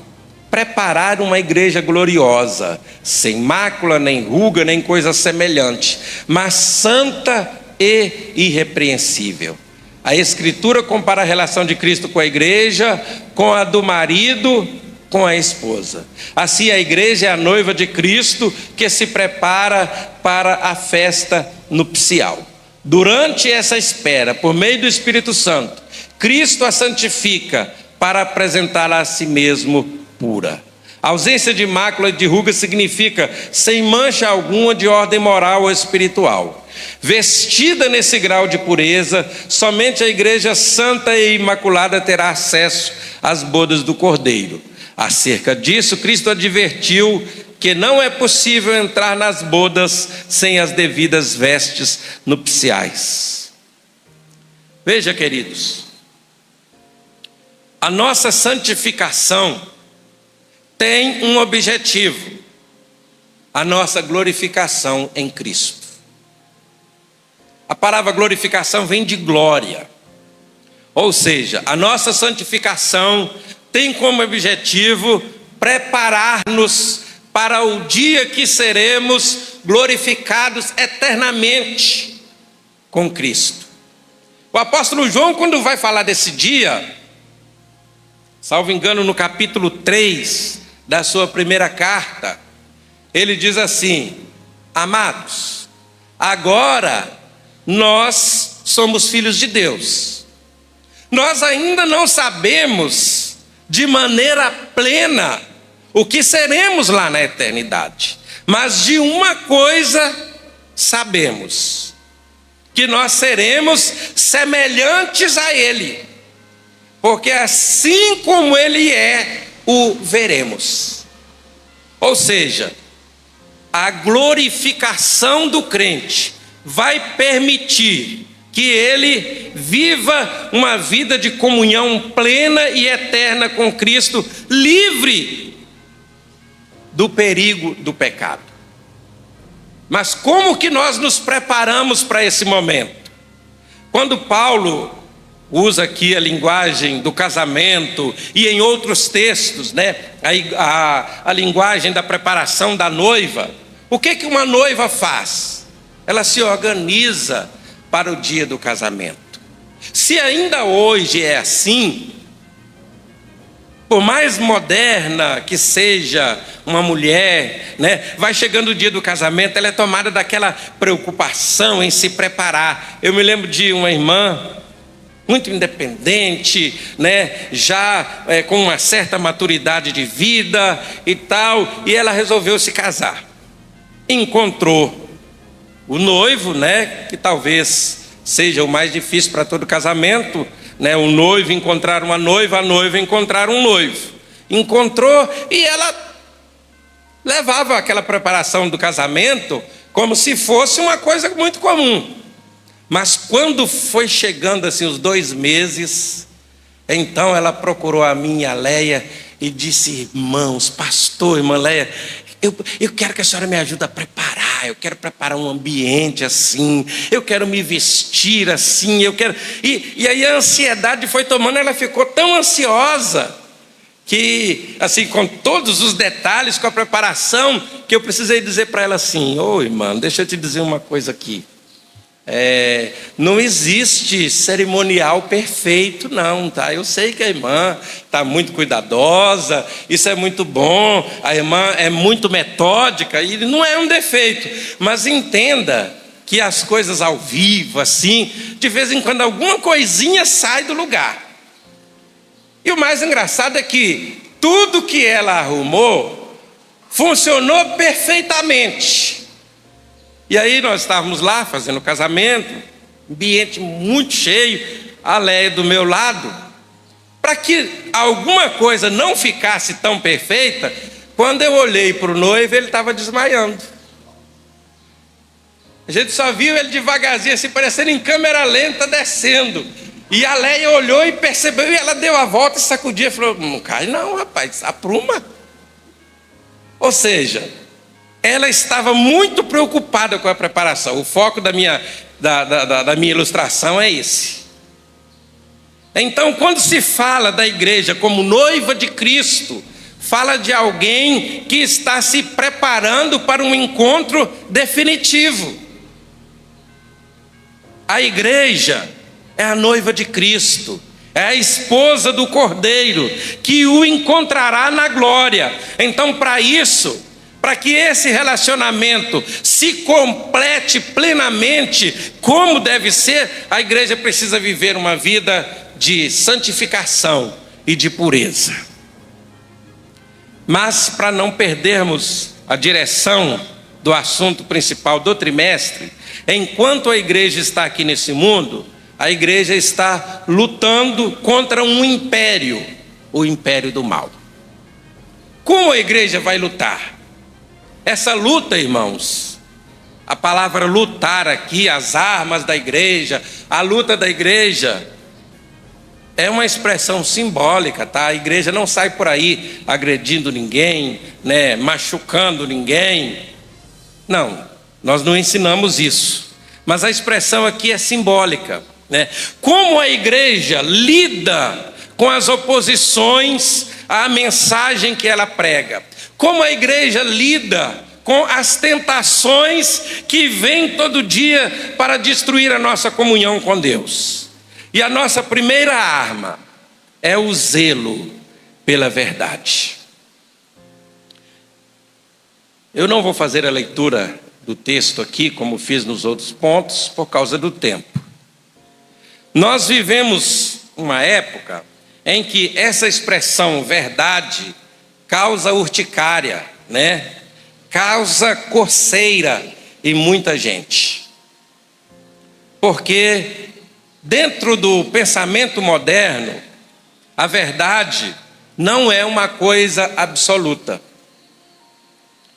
preparar uma igreja gloriosa, sem mácula, nem ruga, nem coisa semelhante, mas santa e irrepreensível. A Escritura compara a relação de Cristo com a igreja com a do marido com a esposa. Assim, a igreja é a noiva de Cristo que se prepara para a festa nupcial. Durante essa espera, por meio do Espírito Santo, Cristo a santifica para apresentá-la a si mesmo pura. A ausência de mácula e de ruga significa sem mancha alguma de ordem moral ou espiritual. Vestida nesse grau de pureza, somente a igreja santa e imaculada terá acesso às bodas do Cordeiro. Acerca disso, Cristo advertiu que não é possível entrar nas bodas sem as devidas vestes nupciais. Veja, queridos, a nossa santificação tem um objetivo. a nossa glorificação em Cristo. A palavra glorificação vem de glória. Ou seja, a nossa santificação tem como objetivo preparar-nos para o dia que seremos glorificados eternamente com Cristo. O apóstolo João, quando vai falar desse dia, salvo engano, no capítulo 3 da sua primeira carta, ele diz assim: amados, agora nós somos filhos de Deus. Nós ainda não sabemos de maneira plena o que seremos lá na eternidade, mas de uma coisa sabemos: que nós seremos semelhantes a Ele, porque assim como Ele é, o veremos. Ou seja, a glorificação do crente vai permitir que ele viva uma vida de comunhão plena e eterna com Cristo, livre do perigo do pecado. Mas como que nós nos preparamos para esse momento? Quando Paulo usa aqui a linguagem do casamento e em outros textos, a linguagem da preparação da noiva, o que uma noiva faz? Ela se organiza para o dia do casamento. Se ainda hoje é assim, por mais moderna que seja uma mulher, vai chegando o dia do casamento, ela é tomada daquela preocupação em se preparar. Eu me lembro de uma irmã muito independente, já com uma certa maturidade de vida e tal, e ela resolveu se casar. Encontrou o noivo, que talvez seja o mais difícil para todo casamento, um noivo encontrar uma noiva, a noiva encontrar um noivo. Encontrou e ela levava aquela preparação do casamento como se fosse uma coisa muito comum. Mas quando foi chegando assim os 2 meses, então ela procurou a mim e a Leia e disse: irmãos, pastor, irmã Leia, eu quero que a senhora me ajude a preparar, eu quero preparar um ambiente assim, eu quero me vestir assim, eu quero... E aí a ansiedade foi tomando, ela ficou tão ansiosa, que assim, com todos os detalhes, com a preparação, que eu precisei dizer para ela assim: ô irmã, deixa eu te dizer uma coisa aqui. Não existe cerimonial perfeito não, tá? Eu sei que a irmã está muito cuidadosa, isso é muito bom, a irmã é muito metódica, e não é um defeito, mas entenda que as coisas ao vivo, assim, de vez em quando alguma coisinha sai do lugar. E o mais engraçado é que tudo que ela arrumou funcionou perfeitamente. E aí nós estávamos lá fazendo o casamento, ambiente muito cheio, a Leia do meu lado. Para que alguma coisa não ficasse tão perfeita, quando eu olhei para o noivo, ele estava desmaiando. A gente só viu ele devagarzinho, assim, parecendo em câmera lenta, descendo. E a Leia olhou e percebeu, e ela deu a volta e sacudia e falou: não cai não, rapaz, apruma. Ou seja, ela estava muito preocupada com a preparação. O foco da minha ilustração é esse. Então, quando se fala da igreja como noiva de Cristo, fala de alguém que está se preparando para um encontro definitivo. A igreja é a noiva de Cristo, é a esposa do Cordeiro, que o encontrará na glória. Então, para isso, para que esse relacionamento se complete plenamente como deve ser, a igreja precisa viver uma vida de santificação e de pureza. Mas para não perdermos a direção do assunto principal do trimestre, enquanto a igreja está aqui nesse mundo, a igreja está lutando contra um império, o império do mal. Como a igreja vai lutar? Essa luta, irmãos, a palavra lutar aqui, as armas da igreja, a luta da igreja, é uma expressão simbólica, tá? A igreja não sai por aí agredindo ninguém, machucando ninguém. Não, nós não ensinamos isso. Mas a expressão aqui é simbólica, né? Como a igreja lida com as oposições à mensagem que ela prega. Como a igreja lida com as tentações que vêm todo dia para destruir a nossa comunhão com Deus. E a nossa primeira arma é o zelo pela verdade. Eu não vou fazer a leitura do texto aqui, como fiz nos outros pontos, por causa do tempo. Nós vivemos uma época em que essa expressão verdade causa urticária, né? Causa coceira em muita gente. Porque dentro do pensamento moderno, a verdade não é uma coisa absoluta.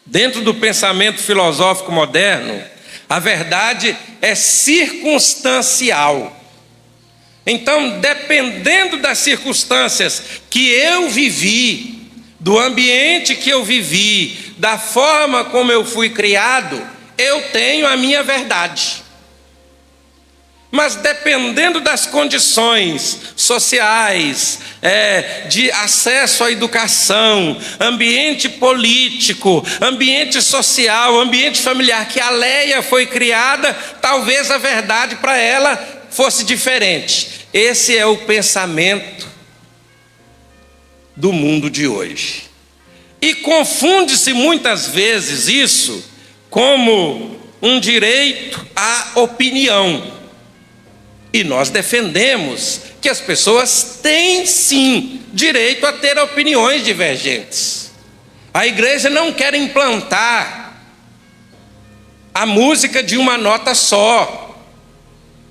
Dentro do pensamento filosófico moderno, a verdade é circunstancial. Então, dependendo das circunstâncias que eu vivi, do ambiente que eu vivi, da forma como eu fui criado, eu tenho a minha verdade. Mas dependendo das condições sociais, de acesso à educação, ambiente político, ambiente social, ambiente familiar que a Leia foi criada, talvez a verdade para ela fosse diferente. Esse é o pensamento do mundo de hoje. E confunde-se muitas vezes isso como um direito à opinião. E nós defendemos que as pessoas têm sim direito a ter opiniões divergentes. A igreja não quer implantar a música de uma nota só,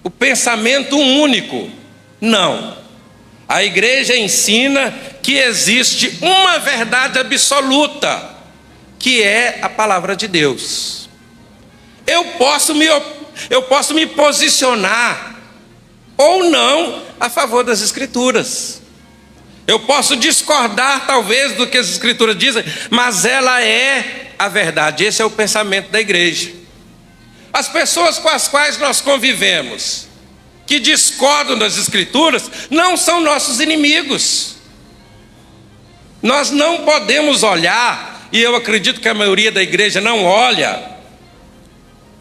o pensamento único. Não. A igreja ensina que existe uma verdade absoluta, que é a palavra de Deus. Eu posso me posicionar ou não a favor das Escrituras. Eu posso discordar talvez do que as Escrituras dizem, mas ela é a verdade. Esse é o pensamento da igreja. As pessoas com as quais nós convivemos, que discordam das Escrituras, não são nossos inimigos. Nós não podemos olhar, e eu acredito que a maioria da igreja não olha,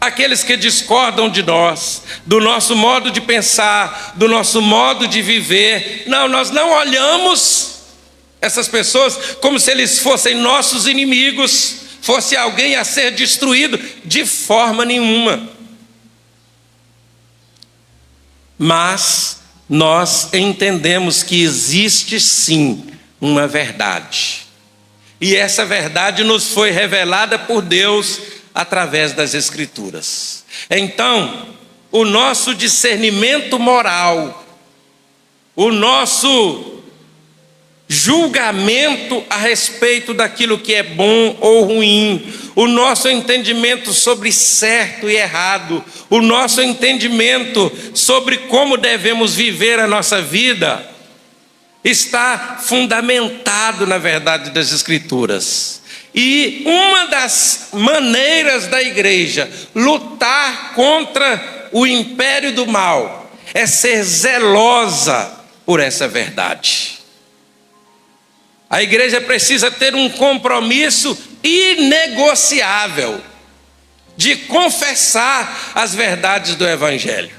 aqueles que discordam de nós, do nosso modo de pensar, do nosso modo de viver. Não, nós não olhamos essas pessoas como se eles fossem nossos inimigos, fosse alguém a ser destruído, de forma nenhuma. Mas nós entendemos que existe sim uma verdade. E essa verdade nos foi revelada por Deus através das Escrituras. Então, o nosso discernimento moral, o nosso julgamento a respeito daquilo que é bom ou ruim, o nosso entendimento sobre certo e errado, o nosso entendimento sobre como devemos viver a nossa vida, está fundamentado na verdade das Escrituras. E uma das maneiras da igreja lutar contra o império do mal é ser zelosa por essa verdade. A igreja precisa ter um compromisso inegociável de confessar as verdades do Evangelho.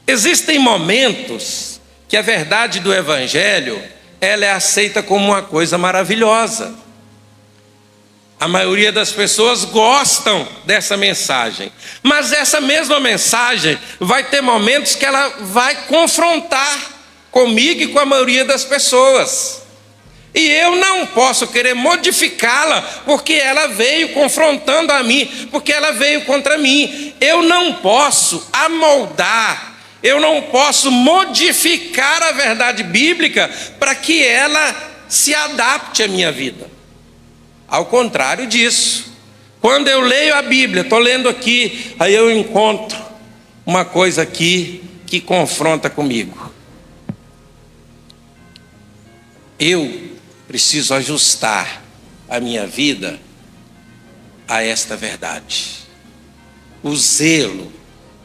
Existem momentos que a verdade do Evangelho ela é aceita como uma coisa maravilhosa. A maioria das pessoas gostam dessa mensagem, mas essa mesma mensagem vai ter momentos que ela vai confrontar comigo e com a maioria das pessoas. E eu não posso querer modificá-la porque ela veio confrontando a mim, porque ela veio contra mim. Eu não posso amoldar, eu não posso modificar a verdade bíblica para que ela se adapte à minha vida. Ao contrário disso, quando eu leio a Bíblia, estou lendo aqui, aí eu encontro uma coisa aqui que confronta comigo. Eu preciso ajustar a minha vida a esta verdade. O zelo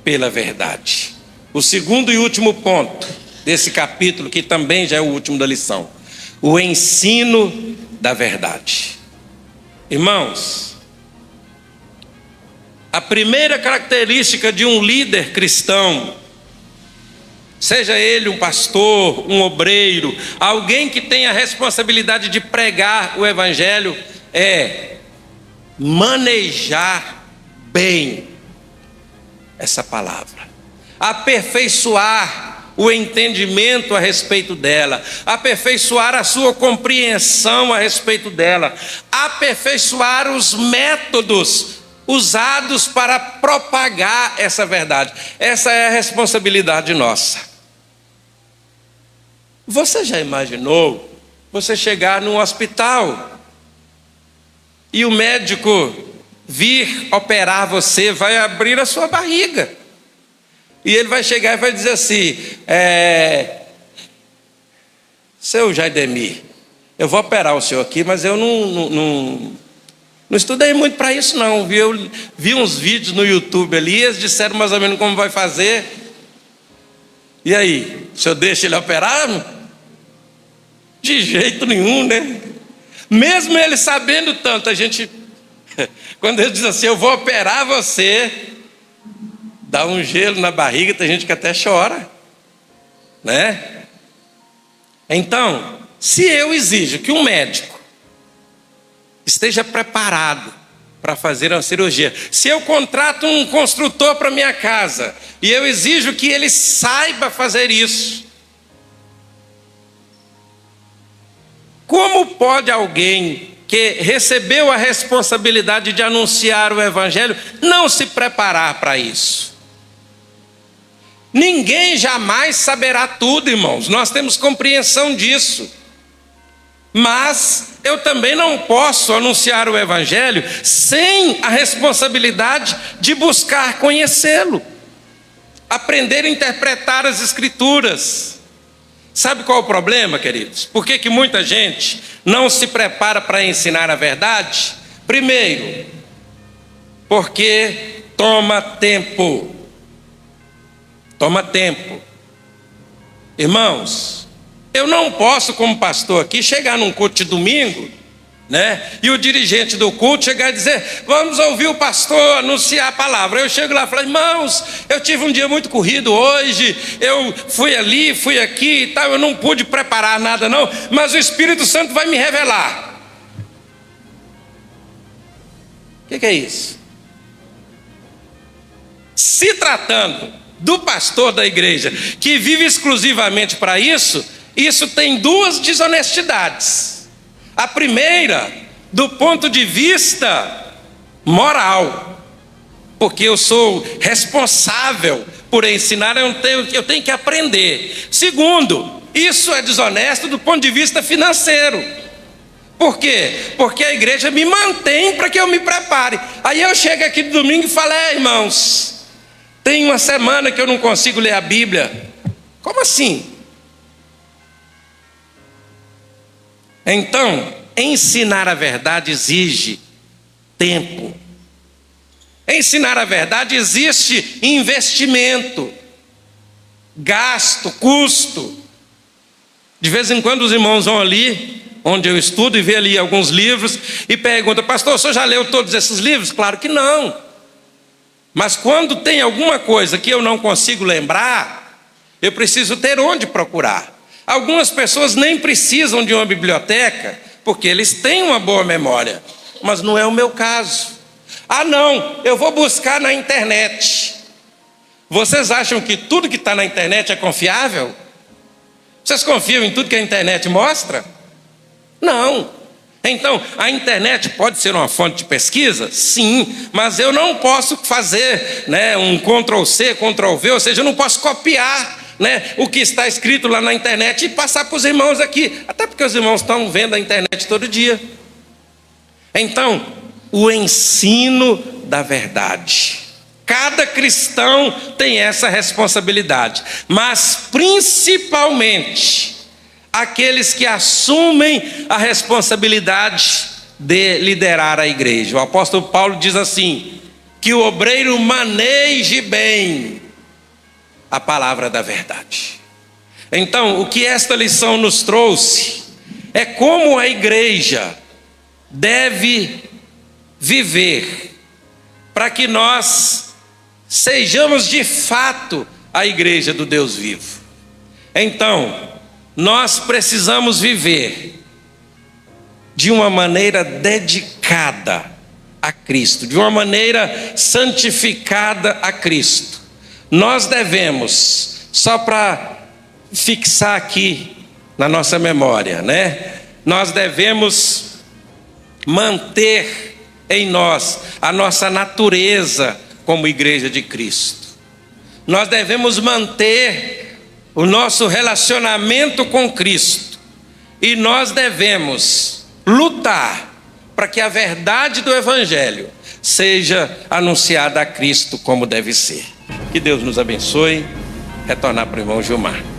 pela verdade. O segundo e último ponto desse capítulo, que também já é o último da lição: o ensino da verdade. Irmãos, a primeira característica de um líder cristão, seja ele um pastor, um obreiro, alguém que tem a responsabilidade de pregar o evangelho, é manejar bem essa palavra, aperfeiçoar o entendimento a respeito dela, aperfeiçoar a sua compreensão a respeito dela, aperfeiçoar os métodos usados para propagar essa verdade. Essa é a responsabilidade nossa. Você já imaginou você chegar num hospital e o médico vir operar você, vai abrir a sua barriga, e ele vai chegar e vai dizer assim: seu Jaidemir, eu vou operar o senhor aqui, mas eu não estudei muito para isso não. Eu vi uns vídeos no YouTube ali, eles disseram mais ou menos como vai fazer. E aí, o senhor deixa ele operar? De jeito nenhum, né? Mesmo ele sabendo tanto, a gente, quando ele diz assim: eu vou operar você, dá um gelo na barriga, tem gente que até chora, né? Então, se eu exijo que um médico esteja preparado para fazer uma cirurgia, se eu contrato um construtor para minha casa e eu exijo que ele saiba fazer isso, como pode alguém que recebeu a responsabilidade de anunciar o evangelho não se preparar para isso? Ninguém jamais saberá tudo, irmãos, nós temos compreensão disso. Mas eu também não posso anunciar o evangelho sem a responsabilidade de buscar conhecê-lo, aprender a interpretar as escrituras. Sabe qual é o problema, queridos? Por que muita gente não se prepara para ensinar a verdade? Primeiro, porque toma tempo. Toma tempo. Irmãos, eu não posso, como pastor aqui, chegar num culto de domingo, né? E o dirigente do culto chegar e dizer: vamos ouvir o pastor anunciar a palavra. Eu chego lá e falo: irmãos, eu tive um dia muito corrido hoje, eu fui ali, fui aqui e tal, eu não pude preparar nada não, mas o Espírito Santo vai me revelar. O que é isso? Se tratando do pastor da igreja, que vive exclusivamente para isso, isso tem duas desonestidades. A primeira, do ponto de vista moral, porque eu sou responsável por ensinar, eu tenho que aprender. Segundo, isso é desonesto do ponto de vista financeiro. Por quê? Porque a igreja me mantém para que eu me prepare. Aí eu chego aqui no domingo e falo: irmãos, tem uma semana que eu não consigo ler a Bíblia. Como assim? Então, ensinar a verdade exige tempo. Ensinar a verdade existe investimento, gasto, custo. De vez em quando os irmãos vão ali, onde eu estudo, e vê ali alguns livros, e perguntam: pastor, o senhor já leu todos esses livros? Claro que não. Mas quando tem alguma coisa que eu não consigo lembrar, eu preciso ter onde procurar. Algumas pessoas nem precisam de uma biblioteca, porque eles têm uma boa memória, mas não é o meu caso. Ah não, eu vou buscar na internet. Vocês acham que tudo que está na internet é confiável? Vocês confiam em tudo que a internet mostra? Não. Então, a internet pode ser uma fonte de pesquisa? Sim, mas eu não posso fazer, né, um Ctrl+C, Ctrl+V, ou seja, eu não posso copiar, né, o que está escrito lá na internet e passar para os irmãos aqui, até porque os irmãos estão vendo a internet todo dia. Então, o ensino da verdade. Cada cristão tem essa responsabilidade, mas principalmente aqueles que assumem a responsabilidade de liderar a igreja. O apóstolo Paulo diz assim: que o obreiro maneje bem a palavra da verdade. Então, o que esta lição nos trouxe é como a igreja deve viver para que nós sejamos de fato a igreja do Deus vivo. Então, nós precisamos viver de uma maneira dedicada a Cristo, de uma maneira santificada a Cristo. Nós devemos, só para fixar aqui na nossa memória, nós devemos manter em nós a nossa natureza como igreja de Cristo. Nós devemos manter o nosso relacionamento com Cristo. E nós devemos lutar para que a verdade do Evangelho seja anunciada a Cristo como deve ser. Que Deus nos abençoe. Retornar para o irmão Gilmar.